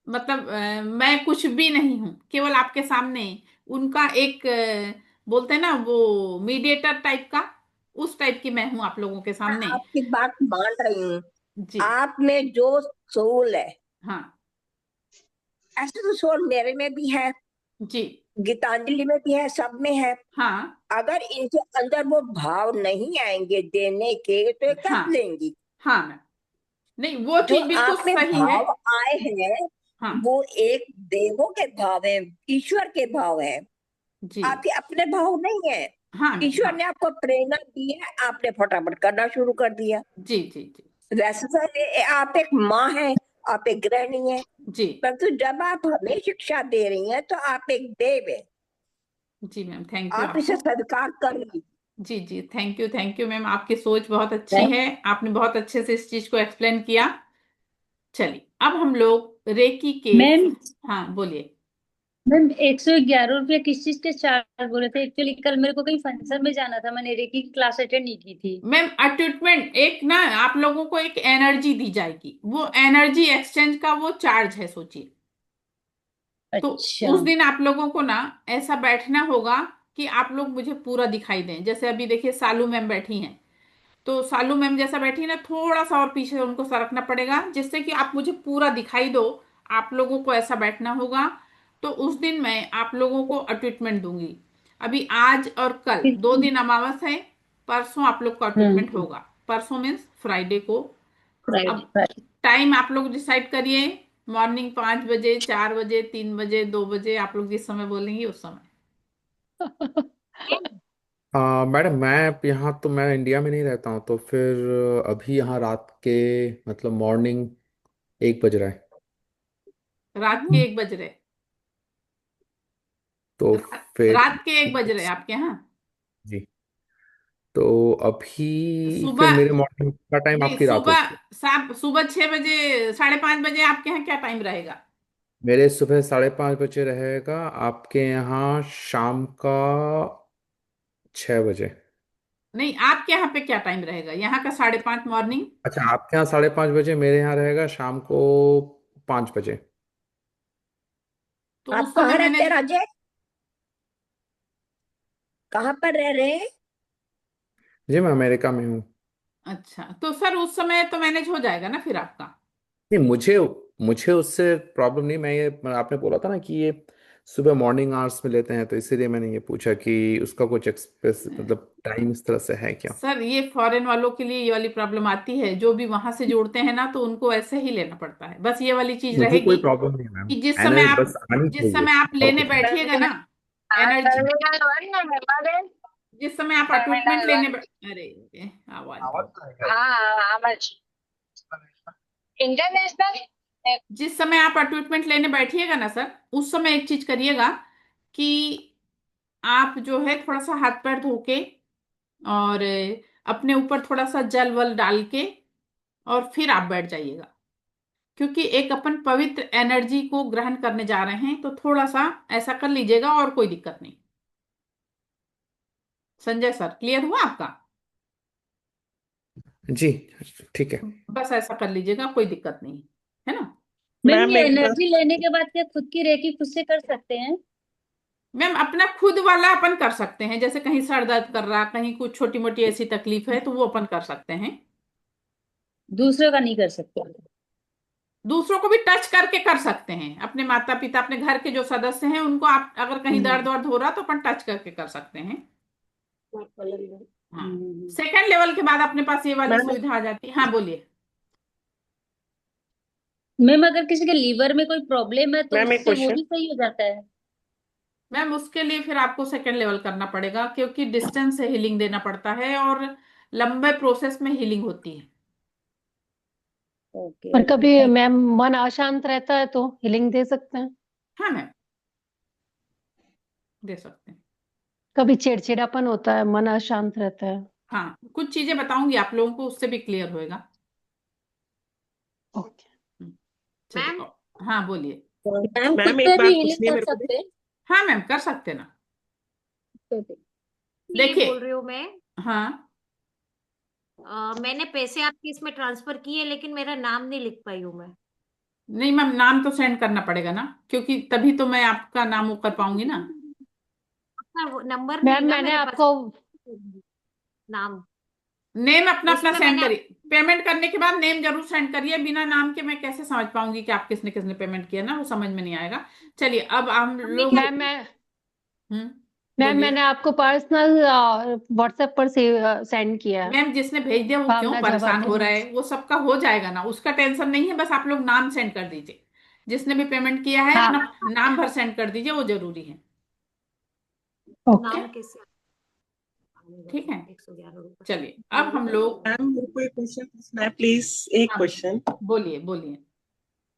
मतलब मैं कुछ भी नहीं हूँ, केवल आपके सामने उनका एक बोलते हैं ना वो मीडिएटर टाइप का, उस टाइप की मैं हूँ आप लोगों के मैं सामने। आपकी बात मान रही हूँ। जी। आप में जो सोल है, हाँ। ऐसे तो सोल मेरे में भी है, जी। गीतांजलि में भी है, सब में है। हाँ। अगर इनके अंदर वो भाव नहीं आएंगे देने के तो ये हाँ। कैसे देंगी? हाँ मैम, नहीं वो जो चीज बिल्कुल आप में सही है। भाव आए हैं हाँ। वो एक देवों के भाव है, ईश्वर के भाव है। जी। आपके अपने भाव नहीं है। हाँ मैम। ईश्वर हाँ। ने आपको प्रेरणा दी है, आपने फटाफट करना शुरू कर दिया। जी जी जी। वैसे तो आप एक माँ है, आप एक गृहिणी है, जी। परंतु जब आप हमें शिक्षा दे रही हैं तो आप एक देव है। जी मैम, थैंक यू आप इसे आपको। स्वीकार करिए। जी जी, थैंक यू मैम, आपकी सोच बहुत अच्छी है, आपने बहुत अच्छे से इस चीज को एक्सप्लेन किया। चलिए अब हम लोग रेकी के मैम हाँ बोलिए। मैम 111 रुपया किस चीज के चार्ज बोले थे? एक्चुअली कल मेरे को कहीं फंक्शन में जाना था, मैंने रेकी की क्लास अटेंड नहीं की थी। मैम ट्रीटमेंट एक ना आप लोगों को एक एनर्जी दी जाएगी, वो एनर्जी एक्सचेंज का वो चार्ज है, सोचिए। तो अच्छा। उस दिन आप लोगों को ना ऐसा बैठना होगा कि आप लोग मुझे पूरा दिखाई दें, जैसे अभी देखिए सालू मैम बैठी हैं, तो सालू मैम जैसा बैठी है ना, थोड़ा सा और पीछे उनको सरकना पड़ेगा जिससे कि आप मुझे पूरा दिखाई दो, आप लोगों को ऐसा बैठना होगा। तो उस दिन मैं आप लोगों को ट्रीटमेंट दूंगी। अभी आज और कल 2 दिन अमावस है, परसों आप लोग का ट्रीटमेंट हम्म। होगा, परसों मीन्स फ्राइडे को। फ्राइडे अब फ्राइडे। टाइम आप लोग डिसाइड करिए, मॉर्निंग 5 बजे, 4 बजे, 3 बजे, 2 बजे, आप लोग जिस समय बोलेंगे उस समय। मैडम मैं यहाँ तो मैं इंडिया में नहीं रहता हूँ, तो फिर अभी यहाँ रात के मतलब मॉर्निंग 1 बज रहा है। रात के 1 बज रहे? तो फिर रात के 1 बज रहे आपके यहाँ? जी, तो अभी फिर सुबह मेरे मॉर्निंग का टाइम नहीं, आपकी रात सुबह होती है। सुबह 6 बजे, 5:30 बजे आपके यहाँ क्या टाइम रहेगा? मेरे सुबह 5:30 बजे रहेगा, आपके यहाँ शाम का 6 बजे। नहीं, आपके यहाँ पे क्या टाइम रहेगा, यहाँ का 5:30 मॉर्निंग? अच्छा, आपके यहाँ 5:30 बजे, मेरे यहाँ रहेगा शाम को 5 बजे। तो आप उस समय कहाँ मैंने रहते हैं राजेश? कहाँ पर रह रहे हैं? जी मैं अमेरिका में हूँ। अच्छा, तो सर उस समय तो मैनेज हो जाएगा ना फिर आपका? नहीं, मुझे मुझे उससे प्रॉब्लम नहीं। मैं ये आपने बोला था ना कि ये सुबह मॉर्निंग आवर्स में लेते हैं, तो इसीलिए मैंने ये पूछा कि उसका कुछ एक्सप्रेस मतलब टाइम इस तरह से है क्या। सर ये फॉरेन वालों के लिए ये वाली प्रॉब्लम आती है, जो भी वहां से जोड़ते हैं ना तो उनको ऐसे ही लेना पड़ता है, बस ये वाली चीज मुझे कोई रहेगी प्रॉब्लम नहीं है मैम, कि जिस समय एनर्जी आप बस आनी जिस चाहिए, समय आप और लेने कुछ नहीं। बैठिएगा ना एनर्जी, जिस समय आप ट्रीटमेंट लेने अरे आवाज इंटरनेशनल जिस समय आप ट्रीटमेंट लेने बैठिएगा ना सर, उस समय एक चीज करिएगा कि आप जो है थोड़ा सा हाथ पैर धो के और अपने ऊपर थोड़ा सा जल वल डाल के और फिर आप बैठ जाइएगा, क्योंकि एक अपन पवित्र एनर्जी को ग्रहण करने जा रहे हैं, तो थोड़ा सा ऐसा कर लीजिएगा और कोई दिक्कत नहीं। संजय सर, क्लियर हुआ आपका? जी ठीक है। बस ऐसा कर लीजिएगा, कोई दिक्कत नहीं है ना। मैम मैम ये एक बात। एनर्जी लेने के बाद क्या खुद की रेकी खुद से कर सकते हैं? मैम अपना खुद वाला अपन कर सकते हैं, जैसे कहीं सर दर्द कर रहा, कहीं कुछ छोटी मोटी ऐसी तकलीफ है तो वो अपन कर सकते हैं। दूसरों का नहीं कर सकते? दूसरों को भी टच करके कर सकते हैं, अपने माता पिता अपने घर के जो सदस्य हैं उनको आप अगर कहीं दर्द वर्द हो रहा तो अपन टच करके कर सकते हैं। हाँ, सेकंड लेवल के बाद अपने पास ये वाली मैम सुविधा आ जाती है। हाँ बोलिए। मैम अगर किसी के लीवर में कोई प्रॉब्लम है तो मैम एक उससे वो क्वेश्चन। भी सही हो जाता है? मैम उसके लिए फिर आपको सेकंड लेवल करना पड़ेगा, क्योंकि डिस्टेंस से हीलिंग देना पड़ता है और लंबे प्रोसेस में हीलिंग होती है। ओके और ओके कभी थैंक मैम मन अशांत रहता है तो हीलिंग दे सकते हैं? हाँ मैम, दे सकते हैं। कभी चिड़चिड़ापन होता है, मन अशांत रहता है। हाँ, कुछ चीजें बताऊंगी आप लोगों को, उससे भी क्लियर होएगा। ओके। हम्म, चलिए मैम हाँ बोलिए। मैम खुद मैम पे एक भी बात हीलिंग पूछनी है कर मेरे को भी। सकते हैं? हाँ मैम, कर सकते ना। ये देखिए, बोल रही हूँ मैं। हाँ मैंने पैसे आपके इसमें ट्रांसफर किए लेकिन मेरा नाम नहीं लिख पाई हूँ मैं। नहीं मैम, नाम तो सेंड करना पड़ेगा ना, क्योंकि तभी तो मैं आपका नाम वो कर पाऊंगी ना। आपका नंबर नहीं मैम ना मैंने मेरे पास। आपको नाम नेम अपना अपना उसमें सेंड मैंने करिए, पेमेंट करने के बाद नेम जरूर सेंड करिए, बिना नाम के मैं कैसे समझ पाऊंगी कि आप किसने किसने पेमेंट किया ना, वो समझ में नहीं आएगा। चलिए अब हम हमने लोग क्या हम्म मैम बोलिए। मैंने आपको पर्सनल व्हाट्सएप पर से सेंड किया है। मैम जिसने भेज दिया वो क्यों भावना झबा परेशान के हो रहा नाम है, से। वो सबका हो जाएगा ना, उसका टेंशन नहीं है, बस आप लोग नाम सेंड कर दीजिए। जिसने भी पेमेंट किया है अपना हाँ नाम भर सेंड कर दीजिए, वो जरूरी है। ठीक ओके। है, नाम कैसे ठीक है। 111 रुपए। चलिए अब हम लोग मैम मेरे को एक क्वेश्चन पूछना है प्लीज। एक हाँ क्वेश्चन। बोलिए बोलिए।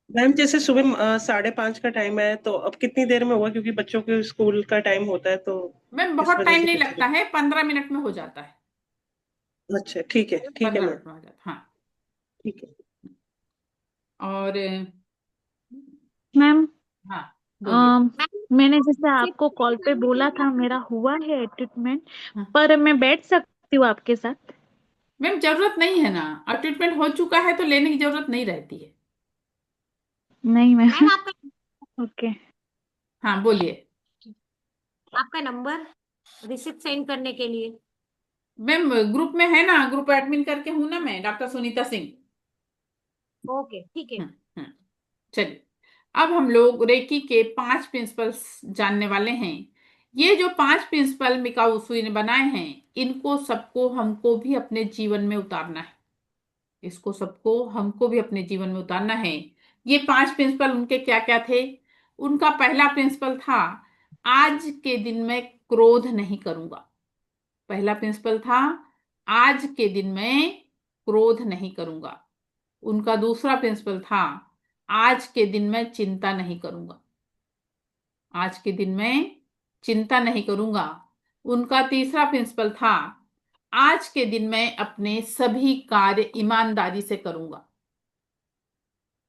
मैम जैसे सुबह 5:30 का टाइम है तो अब कितनी देर में होगा, क्योंकि बच्चों के स्कूल का टाइम होता है तो मैम इस बहुत वजह टाइम से नहीं पूछ लगता रही है, 15 मिनट में हो जाता है। हूँ। अच्छा ठीक है 15 मिनट मैम। में हो जाता है, हाँ। ठीक है। और मैम हाँ बोलिए। मैंने जैसे सिर्फ आपको कॉल पे करने के बोला लिए था आपको मेरा हुआ है ट्रीटमेंट, हाँ पर मैं बैठ सकती हूँ आपके साथ? मैम, जरूरत नहीं है ना, और ट्रीटमेंट हो चुका है तो लेने की जरूरत नहीं रहती है। नहीं मैम मैम। आपका ओके। हाँ बोलिए। आपका नंबर रिसिप्ट सेंड करने के लिए। मैम ग्रुप में है ना, ग्रुप एडमिन करके हूं ना मैं, डॉक्टर सुनीता सिंह। ओके ठीक है। हम्म। चलिए अब हम लोग रेकी के 5 प्रिंसिपल्स जानने वाले हैं। ये जो 5 प्रिंसिपल मिकाओ उसुई ने बनाए हैं, इनको सबको हमको भी अपने जीवन में उतारना है। इसको सबको हमको भी अपने जीवन में उतारना है। ये 5 प्रिंसिपल उनके क्या क्या थे? उनका पहला प्रिंसिपल था, आज के दिन मैं क्रोध नहीं करूंगा। पहला प्रिंसिपल था, आज के दिन मैं क्रोध नहीं करूंगा। उनका दूसरा प्रिंसिपल था, आज के दिन मैं चिंता नहीं करूंगा। आज के दिन मैं चिंता नहीं करूंगा। उनका तीसरा प्रिंसिपल था, आज के दिन मैं अपने सभी कार्य ईमानदारी से करूंगा।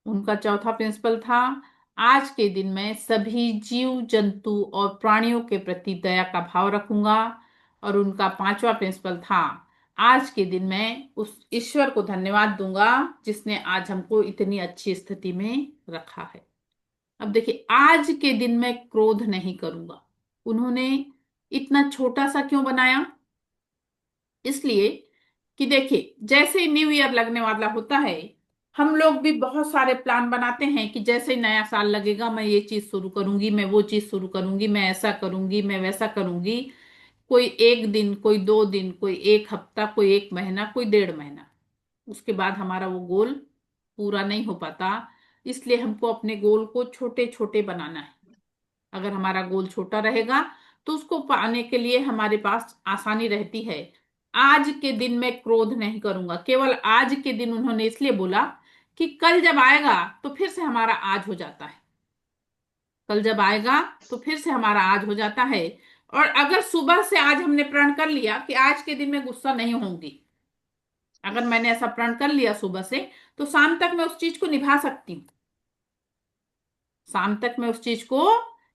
उनका चौथा प्रिंसिपल था, आज के दिन मैं सभी जीव जंतु और प्राणियों के प्रति दया का भाव रखूंगा। और उनका पांचवा प्रिंसिपल था, आज के दिन मैं उस ईश्वर को धन्यवाद दूंगा जिसने आज हमको इतनी अच्छी स्थिति में रखा है। अब देखिए, आज के दिन मैं क्रोध नहीं करूंगा, उन्होंने इतना छोटा सा क्यों बनाया? इसलिए कि देखिए जैसे ही न्यू ईयर लगने वाला होता है, हम लोग भी बहुत सारे प्लान बनाते हैं कि जैसे ही नया साल लगेगा मैं ये चीज शुरू करूंगी, मैं वो चीज शुरू करूंगी, मैं ऐसा करूंगी, मैं वैसा करूंगी। कोई एक दिन, कोई 2 दिन, कोई एक हफ्ता, कोई एक महीना, कोई 1.5 महीना, उसके बाद हमारा वो गोल पूरा नहीं हो पाता। इसलिए हमको अपने गोल को छोटे छोटे बनाना है। अगर हमारा गोल छोटा रहेगा तो उसको पाने के लिए हमारे पास आसानी रहती है। आज के दिन मैं क्रोध नहीं करूंगा, केवल आज के दिन उन्होंने इसलिए बोला कि कल जब आएगा तो फिर से हमारा आज हो जाता है। कल जब आएगा तो फिर से हमारा आज हो जाता है। और अगर सुबह से आज हमने प्रण कर लिया कि आज के दिन में गुस्सा नहीं होंगी, अगर मैंने ऐसा प्रण कर लिया सुबह से, तो शाम तक मैं उस चीज को निभा सकती हूँ। शाम तक मैं उस चीज को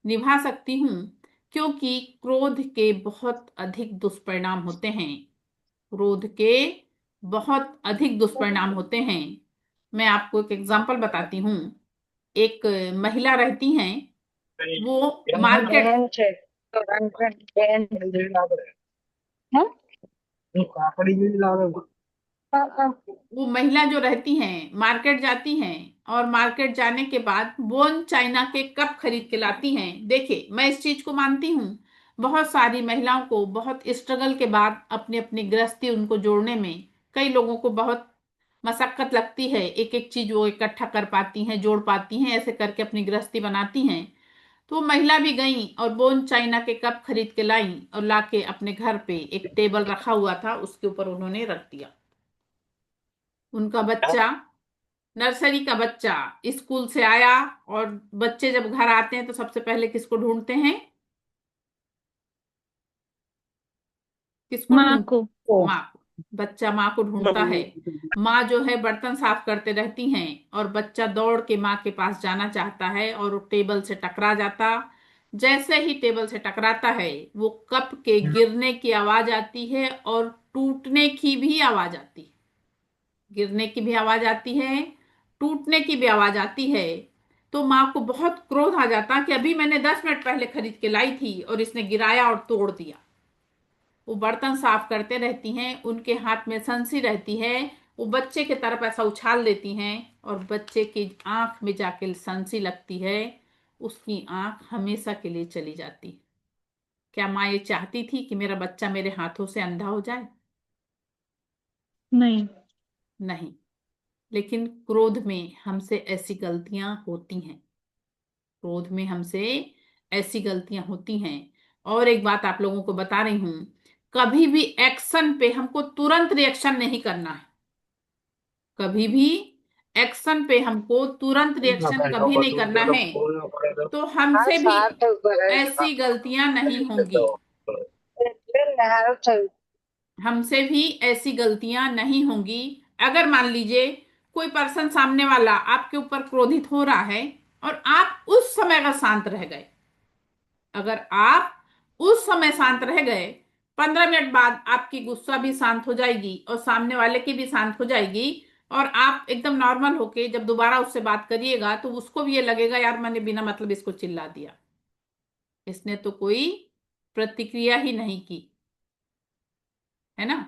निभा सकती हूँ, क्योंकि क्रोध के बहुत अधिक दुष्परिणाम होते हैं। क्रोध के बहुत अधिक दुष्परिणाम होते हैं। मैं आपको एक एग्जांपल बताती हूँ। एक महिला रहती हैं, वो मार्केट, बहन छे तो बहन हाँ हाँ हाँ। वो महिला जो रहती हैं मार्केट जाती हैं, और मार्केट जाने के बाद बोन चाइना के कप खरीद के लाती हैं। देखिए मैं इस चीज को मानती हूँ, बहुत सारी महिलाओं को बहुत स्ट्रगल के बाद अपनी अपनी गृहस्थी उनको जोड़ने में कई लोगों को बहुत मशक्कत लगती है। एक एक चीज वो इकट्ठा कर पाती हैं, जोड़ पाती हैं, ऐसे करके अपनी गृहस्थी बनाती हैं। तो वो महिला भी गई और बोन चाइना के कप खरीद के लाई, और लाके अपने घर पे एक टेबल रखा हुआ था उसके ऊपर उन्होंने रख दिया। उनका बच्चा, नर्सरी का बच्चा स्कूल से आया, और बच्चे जब घर आते हैं तो सबसे पहले किसको ढूंढते हैं? किसको माँ ढूंढ? को। माँ को। बच्चा माँ को ढूंढता है। माँ जो है बर्तन साफ करते रहती हैं, और बच्चा दौड़ के माँ के पास जाना चाहता है, और वो टेबल से टकरा जाता। जैसे ही टेबल से टकराता है, वो कप के गिरने की आवाज आती है, और टूटने की भी आवाज आती है। गिरने की भी आवाज आती है, टूटने की भी आवाज आती है। तो माँ को बहुत क्रोध आ जाता कि अभी मैंने 10 मिनट पहले खरीद के लाई थी और इसने गिराया और तोड़ दिया। वो बर्तन साफ करते रहती हैं, उनके हाथ में संसी रहती है, वो बच्चे की तरफ ऐसा उछाल देती हैं, और बच्चे की आंख में जाके संसी लगती है। उसकी आंख हमेशा के लिए चली जाती है। क्या माँ ये चाहती थी कि मेरा बच्चा मेरे हाथों से अंधा हो जाए? नहीं। नहीं। लेकिन क्रोध में हमसे ऐसी गलतियां होती हैं। क्रोध में हमसे ऐसी गलतियां होती हैं। और एक बात आप लोगों को बता रही हूं, कभी भी एक्शन पे हमको तुरंत रिएक्शन नहीं करना है। कभी भी एक्शन पे हमको तुरंत रिएक्शन कभी नहीं करना है। तो हाँ हमसे भी साथ ऐसी गलतियां नहीं होंगी। है हमसे भी ऐसी गलतियां नहीं होंगी। अगर मान लीजिए कोई पर्सन सामने वाला आपके ऊपर क्रोधित हो रहा है, और आप उस समय अगर शांत रह गए, अगर आप उस समय शांत रह गए, 15 मिनट बाद आपकी गुस्सा भी शांत हो जाएगी और सामने वाले की भी शांत हो जाएगी, और आप एकदम नॉर्मल होके जब दोबारा उससे बात करिएगा तो उसको भी ये लगेगा यार मैंने बिना मतलब इसको चिल्ला दिया, इसने तो कोई प्रतिक्रिया ही नहीं की, है ना।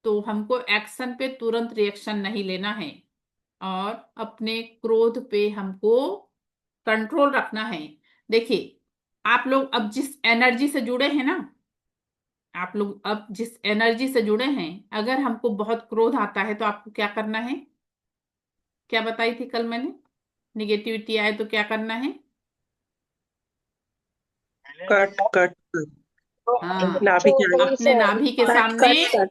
तो हमको एक्शन पे तुरंत रिएक्शन नहीं लेना है, और अपने क्रोध पे हमको कंट्रोल रखना है। देखिए आप लोग अब जिस एनर्जी से जुड़े हैं ना, आप लोग अब जिस एनर्जी से जुड़े हैं, अगर हमको बहुत क्रोध आता है तो आपको क्या करना है? क्या बताई थी कल मैंने? निगेटिविटी आए तो क्या करना है? कट कट हाँ, नाभि के आगे अपने नाभि के कट सामने, कट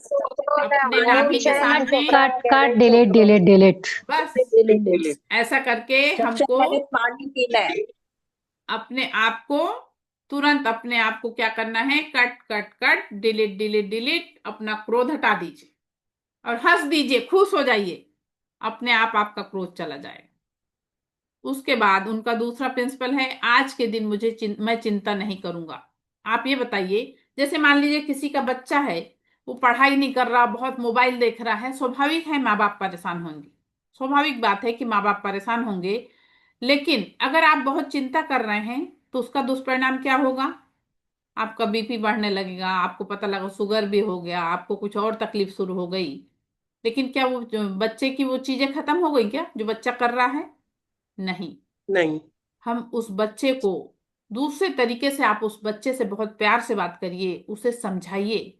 कट अपने नाभि के सामने, काट काट डिलीट डिलीट डिलीट। बस ऐसा करके सबसे हमको पहले पानी पीना है। अपने आप को, तुरंत अपने आप को क्या करना है? Cut cut cut, delete delete delete, अपना क्रोध हटा दीजिए और हंस दीजिए, खुश हो जाइए। अपने आप आपका क्रोध चला जाएगा। उसके बाद उनका दूसरा प्रिंसिपल है, आज के दिन मैं चिंता नहीं करूंगा। आप ये बताइए, जैसे मान लीजिए किसी का बच्चा है, वो पढ़ाई नहीं कर रहा, बहुत मोबाइल देख रहा है, स्वाभाविक है माँ बाप परेशान होंगे, स्वाभाविक बात है कि माँ बाप परेशान होंगे। लेकिन अगर आप बहुत चिंता कर रहे हैं तो उसका दुष्परिणाम क्या होगा? आपका बीपी बढ़ने लगेगा, आपको पता लगा शुगर भी हो गया, आपको कुछ और तकलीफ शुरू हो गई, लेकिन क्या वो बच्चे की वो चीजें खत्म हो गई क्या जो बच्चा कर रहा है? नहीं। नहीं। हम उस बच्चे को दूसरे तरीके से, आप उस बच्चे से बहुत प्यार से बात करिए, उसे समझाइए,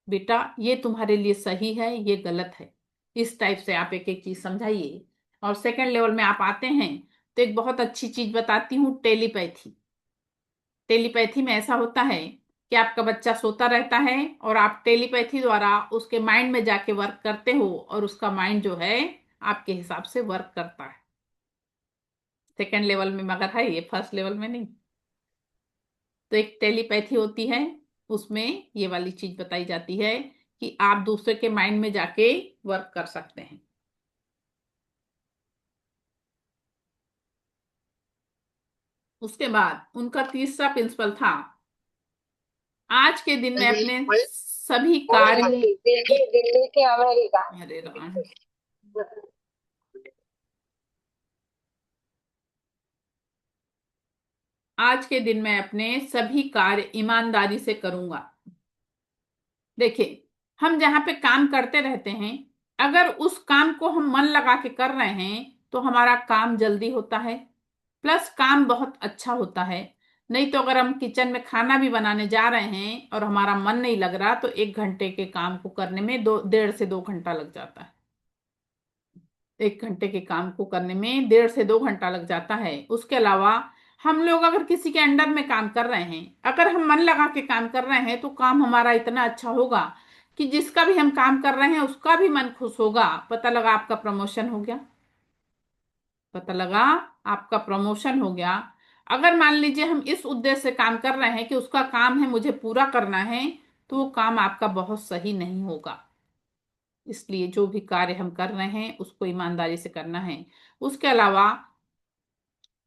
बेटा ये तुम्हारे लिए सही है, ये गलत है। इस टाइप से आप एक एक चीज समझाइए। और सेकंड लेवल में आप आते हैं तो एक बहुत अच्छी चीज बताती हूँ, टेलीपैथी। टेलीपैथी में ऐसा होता है कि आपका बच्चा सोता रहता है और आप टेलीपैथी द्वारा उसके माइंड में जाके वर्क करते हो और उसका माइंड जो है आपके हिसाब से वर्क करता है। सेकंड लेवल में मगर है, ये फर्स्ट लेवल में नहीं। तो एक टेलीपैथी होती है, उसमें ये वाली चीज बताई जाती है कि आप दूसरे के माइंड में जाके वर्क कर सकते हैं। उसके बाद उनका तीसरा प्रिंसिपल था, आज के दिन में अपने सभी कार्य, दिल्ली के अमेरिका। अरे राम, आज के दिन मैं अपने सभी कार्य ईमानदारी से करूंगा। देखिए, हम जहां पे काम करते रहते हैं, अगर उस काम को हम मन लगा के कर रहे हैं तो हमारा काम जल्दी होता है, प्लस काम बहुत अच्छा होता है। नहीं तो अगर हम किचन में खाना भी बनाने जा रहे हैं और हमारा मन नहीं लग रहा तो 1 घंटे के काम को करने में 1.5 से 2 घंटा लग जाता है। 1 घंटे के काम को करने में 1.5 से 2 घंटा लग जाता है। उसके अलावा हम लोग अगर किसी के अंडर में काम कर रहे हैं, अगर हम मन लगा के काम कर रहे हैं तो काम हमारा इतना अच्छा होगा कि जिसका भी हम काम कर रहे हैं उसका भी मन खुश होगा। पता लगा आपका प्रमोशन हो गया, पता लगा आपका प्रमोशन हो गया। अगर मान लीजिए हम इस उद्देश्य से काम कर रहे हैं कि उसका काम है मुझे पूरा करना है, तो वो काम आपका बहुत सही नहीं होगा। इसलिए जो भी कार्य हम कर रहे हैं उसको ईमानदारी से करना है। उसके अलावा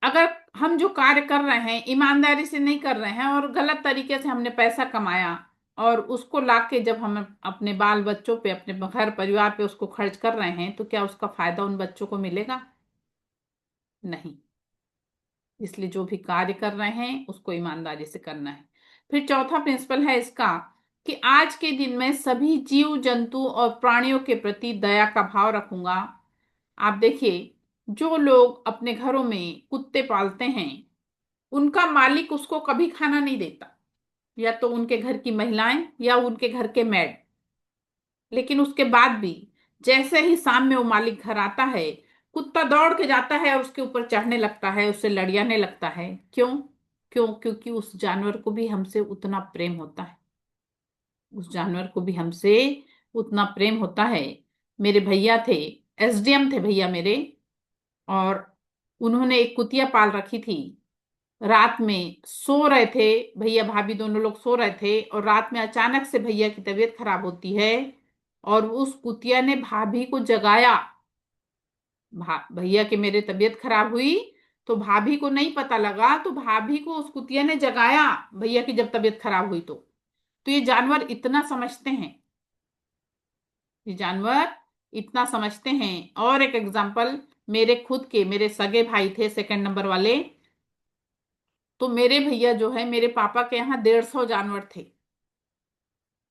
अगर हम जो कार्य कर रहे हैं ईमानदारी से नहीं कर रहे हैं और गलत तरीके से हमने पैसा कमाया और उसको लाके जब हम अपने बाल बच्चों पे, अपने घर परिवार पे उसको खर्च कर रहे हैं, तो क्या उसका फायदा उन बच्चों को मिलेगा? नहीं। इसलिए जो भी कार्य कर रहे हैं उसको ईमानदारी से करना है। फिर चौथा प्रिंसिपल है इसका कि आज के दिन में सभी जीव जंतु और प्राणियों के प्रति दया का भाव रखूंगा। आप देखिए, जो लोग अपने घरों में कुत्ते पालते हैं उनका मालिक उसको कभी खाना नहीं देता, या तो उनके घर की महिलाएं या उनके घर के मेड। लेकिन उसके बाद भी जैसे ही शाम में वो मालिक घर आता है, कुत्ता दौड़ के जाता है और उसके ऊपर चढ़ने लगता है, उससे लड़ियाने लगता है। क्यों? क्योंकि उस जानवर को भी हमसे उतना प्रेम होता है, उस जानवर को भी हमसे उतना प्रेम होता है। मेरे भैया थे, एसडीएम थे भैया मेरे, और उन्होंने एक कुतिया पाल रखी थी। रात में सो रहे थे, भैया भाभी दोनों लोग सो रहे थे और रात में अचानक से भैया की तबीयत खराब होती है और उस कुतिया ने भाभी को जगाया। भैया के मेरे तबीयत खराब हुई तो भाभी को नहीं पता लगा, तो भाभी को उस कुतिया ने जगाया भैया की जब तबीयत खराब हुई तो ये जानवर इतना समझते हैं, ये जानवर इतना समझते हैं। और एक एग्जाम्पल, मेरे खुद के मेरे सगे भाई थे सेकंड नंबर वाले, तो मेरे भैया जो है, मेरे पापा के यहाँ 150 जानवर थे।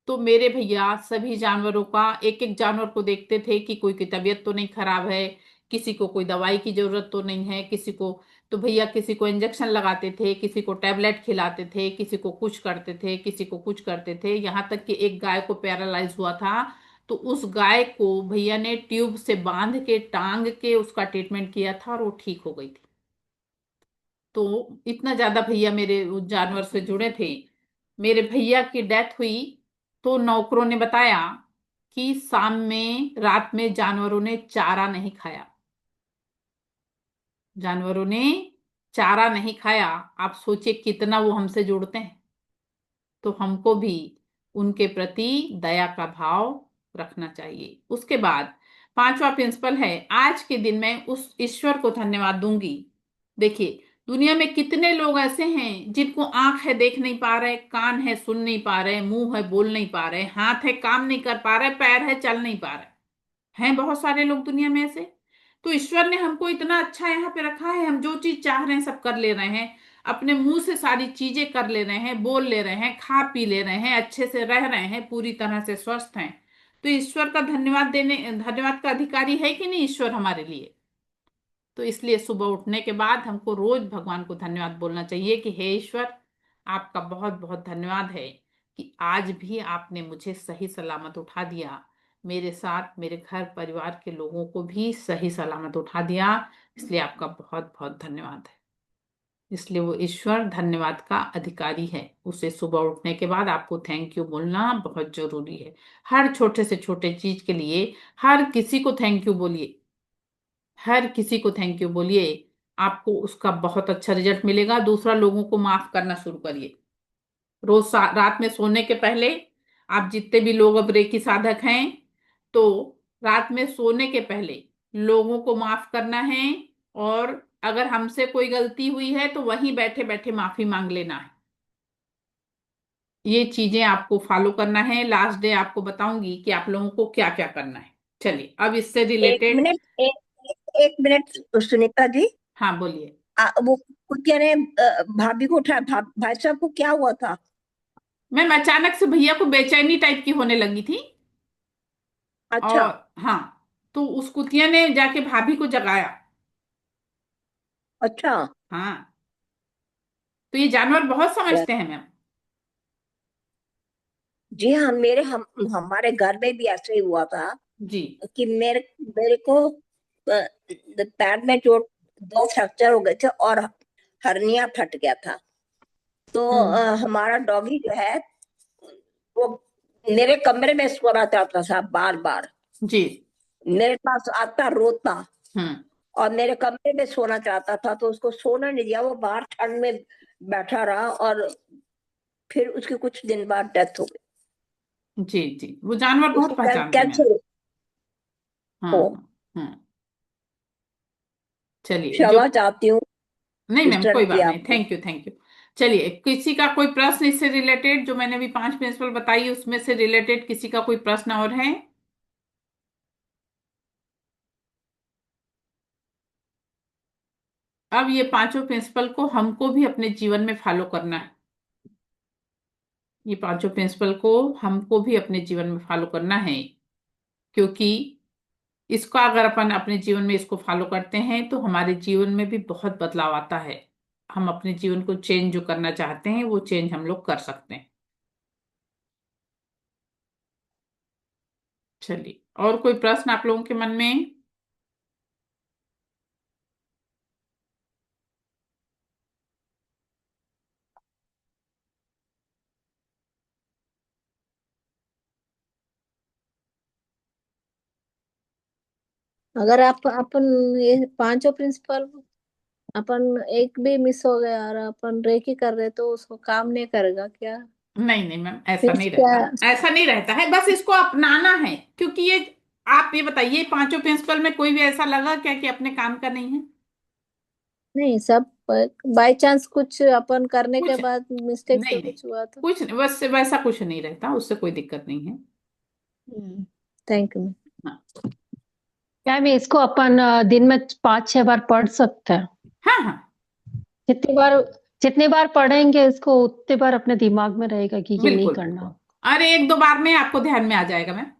तो मेरे भैया सभी जानवरों का, एक एक जानवर को देखते थे कि कोई की तबीयत तो नहीं खराब है, किसी को कोई दवाई की जरूरत तो नहीं है, किसी को, तो भैया किसी को इंजेक्शन लगाते थे, किसी को टैबलेट खिलाते थे, किसी को कुछ करते थे, किसी को कुछ करते थे। यहाँ तक कि एक गाय को पैरालाइज हुआ था तो उस गाय को भैया ने ट्यूब से बांध के टांग के उसका ट्रीटमेंट किया था और वो ठीक हो गई थी। तो इतना ज्यादा भैया मेरे उस जानवर से जुड़े थे। मेरे भैया की डेथ हुई तो नौकरों ने बताया कि शाम में, रात में जानवरों ने चारा नहीं खाया, जानवरों ने चारा नहीं खाया। आप सोचिए कितना वो हमसे जुड़ते हैं। तो हमको भी उनके प्रति दया का भाव रखना चाहिए। उसके बाद पांचवा प्रिंसिपल है, आज के दिन मैं उस ईश्वर को धन्यवाद दूंगी। देखिए, दुनिया में कितने लोग ऐसे हैं जिनको आंख है देख नहीं पा रहे, कान है सुन नहीं पा रहे, मुंह है बोल नहीं पा रहे, हाथ है काम नहीं कर पा रहे, पैर है चल नहीं पा रहे, हैं बहुत सारे लोग दुनिया में ऐसे। तो ईश्वर ने हमको इतना अच्छा यहाँ पे रखा है, हम जो चीज चाह रहे हैं सब कर ले रहे हैं, अपने मुंह से सारी चीजें कर ले रहे हैं, बोल ले रहे हैं, खा पी ले रहे हैं, अच्छे से रह रहे हैं, पूरी तरह से स्वस्थ हैं। तो ईश्वर का धन्यवाद का अधिकारी है कि नहीं ईश्वर हमारे लिए। तो इसलिए सुबह उठने के बाद हमको रोज भगवान को धन्यवाद बोलना चाहिए कि हे ईश्वर, आपका बहुत बहुत धन्यवाद है कि आज भी आपने मुझे सही सलामत उठा दिया, मेरे साथ मेरे घर परिवार के लोगों को भी सही सलामत उठा दिया, इसलिए आपका बहुत बहुत धन्यवाद है। इसलिए वो ईश्वर धन्यवाद का अधिकारी है। उसे सुबह उठने के बाद आपको थैंक यू बोलना बहुत जरूरी है। हर छोटे से छोटे चीज के लिए हर किसी को थैंक यू बोलिए, हर किसी को थैंक यू बोलिए, आपको उसका बहुत अच्छा रिजल्ट मिलेगा। दूसरा, लोगों को माफ करना शुरू करिए। रोज रात में सोने के पहले आप जितने भी लोग अब रेकी साधक हैं, तो रात में सोने के पहले लोगों को माफ करना है, और अगर हमसे कोई गलती हुई है तो वहीं बैठे बैठे माफी मांग लेना है। ये चीजें आपको फॉलो करना है। लास्ट डे आपको बताऊंगी कि आप लोगों को क्या क्या करना है। चलिए अब इससे एक रिलेटेड। मिनट, एक मिनट सुनीता जी। हाँ बोलिए। वो कुतिया ने भाभी को उठाया, भाई साहब को क्या हुआ था? मैम अचानक से भैया को बेचैनी टाइप की होने लगी थी, अच्छा। और हाँ, तो उस कुतिया ने जाके भाभी को जगाया। अच्छा। हाँ, तो ये जानवर बहुत समझते हैं मैम। जी हाँ, हमारे घर में भी ऐसे ही हुआ था जी। कि मेरे मेरे को पैर में चोट, दो फ्रैक्चर हो गए थे और हर्निया फट गया था। तो हमारा डॉगी जो है वो मेरे कमरे में सोना चाहता था बार बार, जी। मेरे पास आता रोता हम्म। और मेरे कमरे में सोना चाहता था, तो उसको सोना नहीं दिया, वो बाहर ठंड में बैठा रहा और फिर उसके कुछ दिन बाद डेथ हो गई। जी जी, वो जानवर बहुत उसको पहचानते हैं। कैंसर हाँ हो। हाँ हाँ। चलिए जो, क्षमा चाहती हूँ नहीं मैम कोई डिस्टर्ब बात किया नहीं, आपको। Thank you thank you. चलिए, किसी का कोई प्रश्न इससे रिलेटेड, जो मैंने अभी 5 प्रिंसिपल बताई उसमें से रिलेटेड किसी का कोई प्रश्न और है? अब ये पांचों प्रिंसिपल को हमको भी अपने जीवन में फॉलो करना है। ये पांचों प्रिंसिपल को हमको भी अपने जीवन में फॉलो करना है, क्योंकि इसका अगर अपन अपने जीवन में इसको फॉलो करते हैं तो हमारे जीवन में भी बहुत बदलाव आता है। हम अपने जीवन को चेंज जो करना चाहते हैं वो चेंज हम लोग कर सकते हैं। चलिए, और कोई प्रश्न आप लोगों के मन में? अगर आप अपन ये पांचों प्रिंसिपल अपन एक भी मिस हो गया और अपन रेकी कर रहे तो उसको काम नहीं करेगा क्या? नहीं नहीं मैम, ऐसा फिर नहीं क्या? रहता। ऐसा नहीं रहता है, बस इसको अपनाना है। क्योंकि ये, आप ये बताइए, पांचों प्रिंसिपल में कोई भी ऐसा लगा क्या कि अपने काम का नहीं है? नहीं, सब बाय चांस कुछ अपन करने के कुछ बाद मिस्टेक से नहीं नहीं, कुछ हुआ तो। कुछ नहीं, बस वैसा कुछ नहीं रहता, उससे कोई दिक्कत नहीं है। Thank you. हाँ क्या मैं इसको अपन दिन में 5-6 बार पढ़ सकते हैं? हाँ हाँ। जितनी बार जितनी बार पढ़ेंगे इसको उतनी बार अपने दिमाग में रहेगा कि ये नहीं बिल्कुल बिल्कुल। करना। अरे 1-2 बार में आपको ध्यान में आ जाएगा मैम।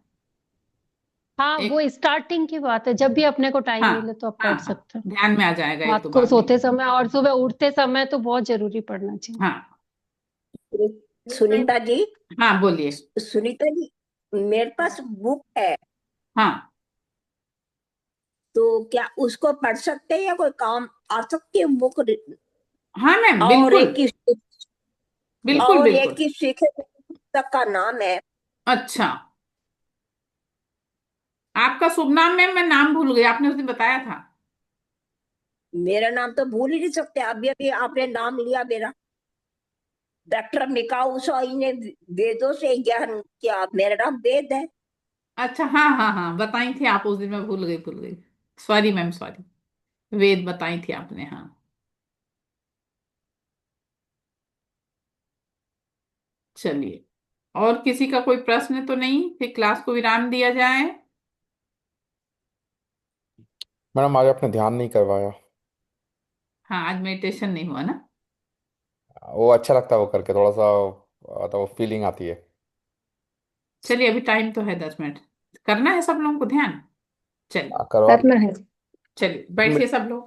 हाँ, एक, वो स्टार्टिंग की बात है, जब भी अपने को टाइम हाँ मिले तो आप हाँ पढ़ हाँ, सकते हैं। ध्यान में आ जाएगा एक रात दो को बार में। सोते समय और सुबह उठते समय तो बहुत जरूरी पढ़ना चाहिए। हाँ सुनीता जी, हाँ बोलिए। सुनीता जी, मेरे पास बुक है, हाँ तो क्या उसको पढ़ सकते हैं या कोई काम आ सकती है बुक? हाँ मैम और बिल्कुल, एक की बिल्कुल और एक बिल्कुल। की सीखे पुस्तक का नाम है। अच्छा, आपका शुभ नाम मैम, मैं नाम भूल गई, आपने उस दिन बताया था। मेरा नाम तो भूल ही नहीं सकते, अभी अभी आपने नाम लिया मेरा। डॉक्टर मिकाऊ साई ने वेदों से ज्ञान किया, मेरा नाम वेद है। अच्छा हाँ हाँ हाँ, बताई थी आप उस दिन, मैं भूल गई। सॉरी मैम सॉरी, वेद बताई थी आपने, हाँ। चलिए, और किसी का कोई प्रश्न तो नहीं, फिर क्लास को विराम दिया जाए। मैडम आज आपने ध्यान नहीं करवाया। हाँ, आज मेडिटेशन नहीं हुआ ना। वो अच्छा लगता है वो करके, थोड़ा सा आता वो फीलिंग आती है। चलिए, अभी टाइम तो है 10 मिनट। करना है सब लोगों को ध्यान। चलिए करो आप। करना है। चलिए बैठिए सब लोग।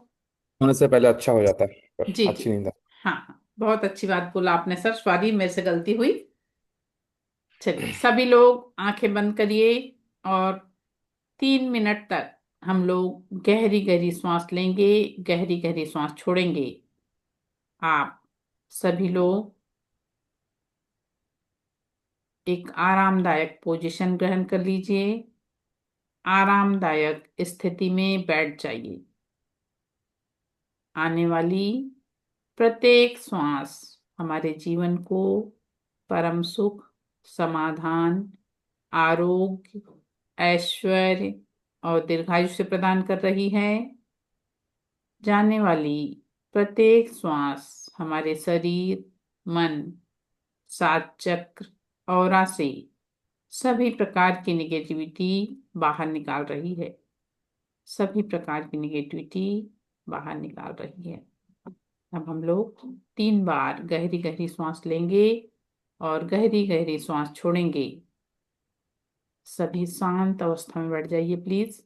होने से पहले अच्छा हो जाता है, पर जी अच्छी जी। नींद आती हाँ हाँ, बहुत अच्छी बात बोला आपने सर, सॉरी मेरे से गलती हुई। चलिए सभी लोग आंखें बंद करिए और 3 मिनट तक हम लोग गहरी गहरी सांस लेंगे, गहरी गहरी सांस छोड़ेंगे। आप सभी लोग एक आरामदायक पोजीशन ग्रहण कर लीजिए, आरामदायक स्थिति में बैठ जाइए। आने वाली प्रत्येक श्वास हमारे जीवन को परम सुख, समाधान, आरोग्य, ऐश्वर्य और दीर्घायु से प्रदान कर रही है। जाने वाली प्रत्येक श्वास हमारे शरीर, मन, सात चक्र, ऑरा से सभी प्रकार की निगेटिविटी बाहर निकाल रही है, सभी प्रकार की निगेटिविटी बाहर निकाल रही है। अब हम लोग 3 बार गहरी गहरी सांस लेंगे और गहरी गहरी सांस छोड़ेंगे। सभी शांत अवस्था में बैठ जाइए प्लीज।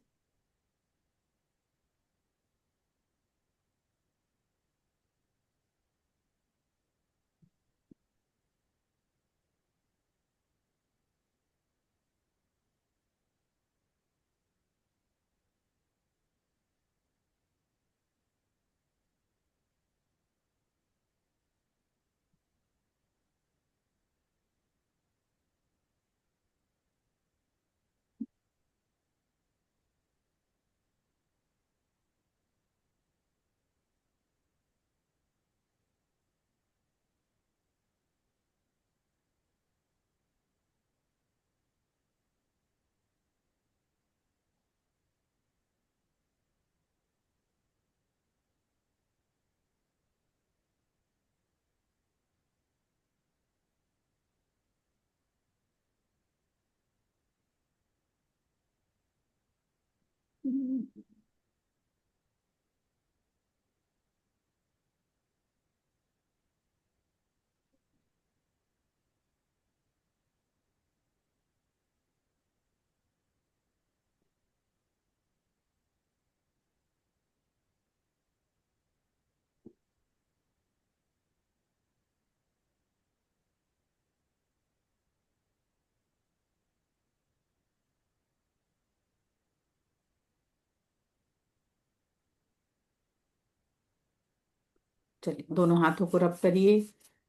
चलिए दोनों हाथों को रब करिए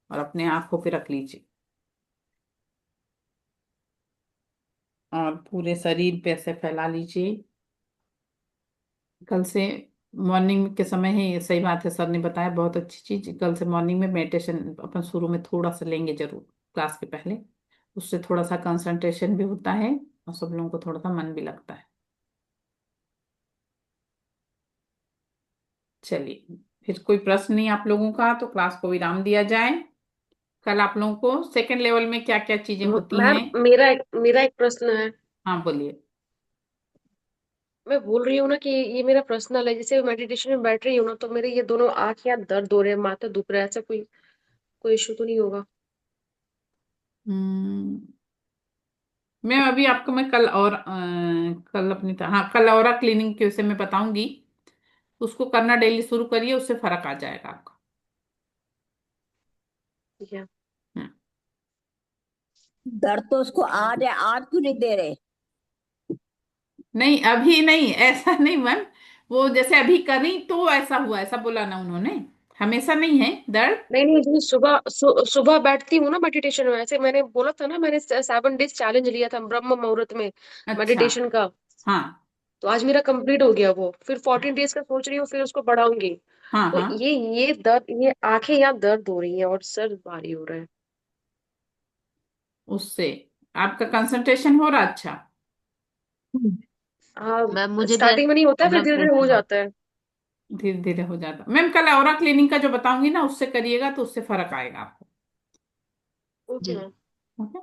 और अपने आंखों पे रख लीजिए और पूरे शरीर पे ऐसे फैला लीजिए। कल से मॉर्निंग के समय ही, सही बात है, सर ने बताया बहुत अच्छी चीज। कल से मॉर्निंग में मेडिटेशन अपन शुरू में थोड़ा सा लेंगे जरूर क्लास के पहले, उससे थोड़ा सा कंसंट्रेशन भी होता है और सब लोगों को थोड़ा सा मन भी लगता है। चलिए फिर कोई प्रश्न नहीं आप लोगों का तो क्लास को विराम दिया जाए। कल आप लोगों को सेकंड लेवल में क्या क्या चीजें होती मैम हैं। मेरा एक प्रश्न है। हाँ बोलिए। मैं बोल रही हूँ ना कि ये मेरा पर्सनल है, जैसे मेडिटेशन में बैठ रही हूँ ना तो मेरे ये दोनों आंख या दर्द हो रहे हैं, माथा दुख रहा है, ऐसा कोई कोई इशू तो नहीं होगा? हम्म, मैं अभी आपको मैं कल और कल अपनी हाँ कल और क्लीनिंग के विषय में बताऊंगी। उसको करना डेली शुरू करिए, उससे फर्क आ जाएगा आपका। ठीक है। हम्म, दर्द तो उसको आज है, आज क्यों नहीं दे रहे? नहीं अभी नहीं, ऐसा नहीं मैम। वो जैसे अभी करी तो ऐसा हुआ, ऐसा बोला ना उन्होंने। हमेशा नहीं है दर्द। नहीं नहीं, जैसे सुबह बैठती हूँ ना मेडिटेशन में, ऐसे मैंने बोला था ना, मैंने 7 डेज चैलेंज लिया था ब्रह्म मुहूर्त में अच्छा। मेडिटेशन का। हाँ तो आज मेरा कंप्लीट हो गया वो, फिर 14 डेज का सोच रही हूँ, फिर उसको बढ़ाऊंगी। हाँ तो हाँ। ये दर्द, ये आंखें यहाँ दर्द हो रही है और सर भारी हो रहा है। उससे आपका कंसंट्रेशन हो रहा अच्छा। हाँ, मैम मुझे भी स्टार्टिंग ऐसा में नहीं होता है, फिर प्रॉब्लम धीरे फेस धीरे हो हुआ। जाता है। धीरे धीरे हो जाता मैम। कल और क्लीनिंग का जो बताऊंगी ना उससे करिएगा तो उससे फर्क आएगा आपको। ओके जी। मैम। ओके।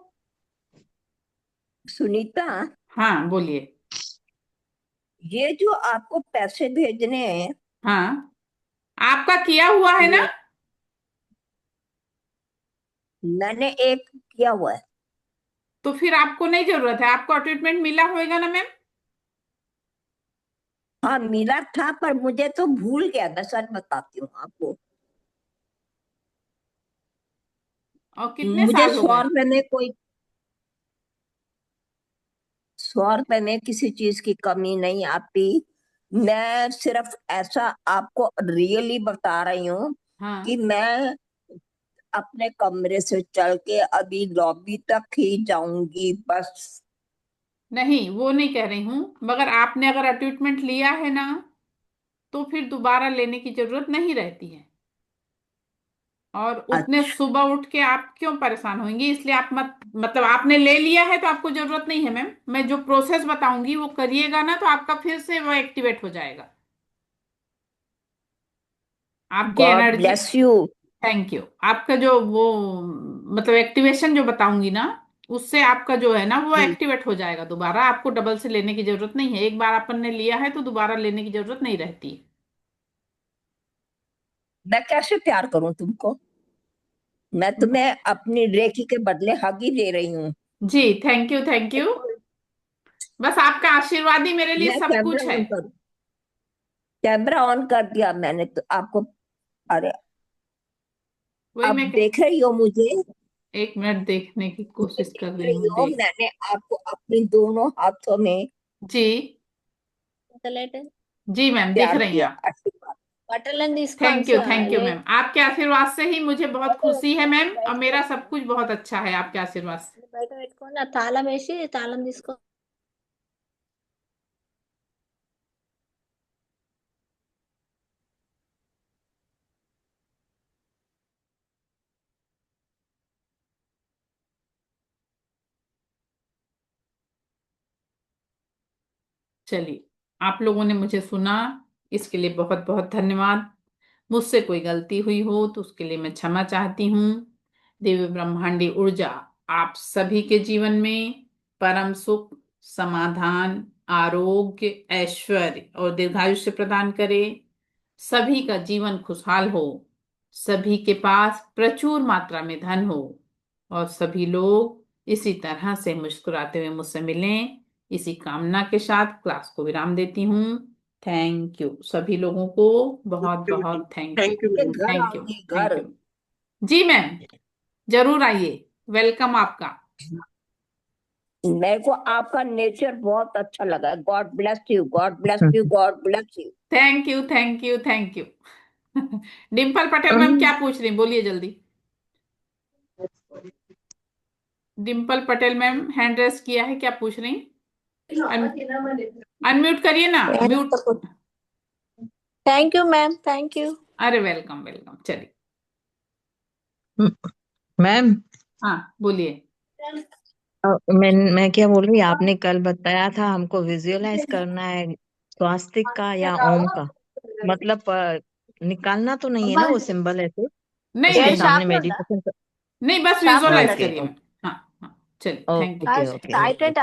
सुनीता, हाँ बोलिए। ये जो आपको पैसे भेजने हैं, हाँ आपका किया हुआ है ना। ये मैंने एक किया हुआ है। तो फिर आपको नहीं जरूरत है, आपको ट्रीटमेंट मिला होगा ना मैम? हाँ मिला था, पर मुझे तो भूल गया, मैं सच बताती हूँ आपको। और कितने मुझे साल हो 100 गए? रुपए में कोई 100 रुपए में किसी चीज की कमी नहीं आती। मैं सिर्फ ऐसा आपको रियली बता रही हूँ हाँ। कि मैं अपने कमरे से चल के अभी लॉबी तक ही जाऊंगी बस। नहीं, वो नहीं कह रही हूँ, मगर आपने अगर ट्रीटमेंट लिया है ना, तो फिर दोबारा लेने की जरूरत नहीं रहती है। और उतने अच्छा, सुबह उठ के आप क्यों परेशान होंगी, इसलिए आप मत, मतलब आपने ले लिया है तो आपको जरूरत नहीं है मैम। मैं जो प्रोसेस बताऊंगी वो करिएगा ना, तो आपका फिर से वो एक्टिवेट हो जाएगा, आपकी God energy. Bless you. Thank you. आपका जो वो, मतलब एक्टिवेशन जो बताऊंगी ना, उससे आपका जो है ना वो एक्टिवेट हो जाएगा दोबारा। आपको डबल से लेने की जरूरत नहीं है, एक बार अपन ने लिया है तो दोबारा लेने की जरूरत नहीं रहती। मैं कैसे प्यार करूं तुमको? मैं तुम्हें अपनी रेकी के बदले हग ही दे रही हूँ। जी, थैंक यू, थैंक यू। बस आपका आशीर्वाद ही मेरे लिए मैं सब कैमरा कुछ है। ऑन कर कैमरा ऑन कर दिया मैंने तो आपको। अरे, वही अब मैं देख रही हो मुझे? 1 मिनट देखने की कोशिश कर देख रही रही हूँ, हो? देख। मैंने आपको अपनी दोनों हाथों में जी। जी मैम, दिख प्यार रही हैं दिया, आप। आशीर्वाद। बटरलन తీసుకొని थैंक यू मैम, आपके आशीर्वाद से ही मुझे बहुत खुशी है मैम, और బయట मेरा सब कुछ बहुत अच्छा है आपके आशीर्वाद से। బయట పెట్టుకొని ఆ తాళం వేసి తాళం తీసుకో चलिए, आप लोगों ने मुझे सुना, इसके लिए बहुत बहुत धन्यवाद। मुझसे कोई गलती हुई हो तो उसके लिए मैं क्षमा चाहती हूँ। दिव्य ब्रह्मांडी ऊर्जा आप सभी के जीवन में परम सुख, समाधान, आरोग्य, ऐश्वर्य और दीर्घायुष्य प्रदान करे। सभी का जीवन खुशहाल हो, सभी के पास प्रचुर मात्रा में धन हो, और सभी लोग इसी तरह से मुस्कुराते हुए मुझसे मिलें। इसी कामना के साथ क्लास को विराम देती हूँ। थैंक यू सभी लोगों को, बहुत बहुत थैंक यू। थैंक यू मैं मैम। घर थैंक यू। आऊंगी, थैंक घर। यू। जी मैम, जरूर आइए, वेलकम आपका। मेरे को आपका नेचर बहुत अच्छा लगा। God bless you, God bless you, God bless you. Thank you, thank you, thank you. Dimple Patel ma'am क्या पूछ रही, बोलिए जल्दी। Dimple Patel ma'am hand raise किया है, क्या पूछ रही? अनम्यूट करिए ना, mute. Thank you ma'am, thank you. अरे वेलकम, वेलकम। चलिए, मैम, हाँ बोलिए। मैं क्या बोल रही, आपने कल बताया था हमको विजुअलाइज करना है स्वास्तिक का या ओम का, मतलब निकालना तो नहीं है ना वो सिंबल ऐसे नहीं उसके नहीं सामने मेडिटेशन नहीं, बस షాప్ లో विजुअलाइज ఉండదు ओके करिए मैम। हाँ हाँ, चलिए, thank you. Okay okay okay.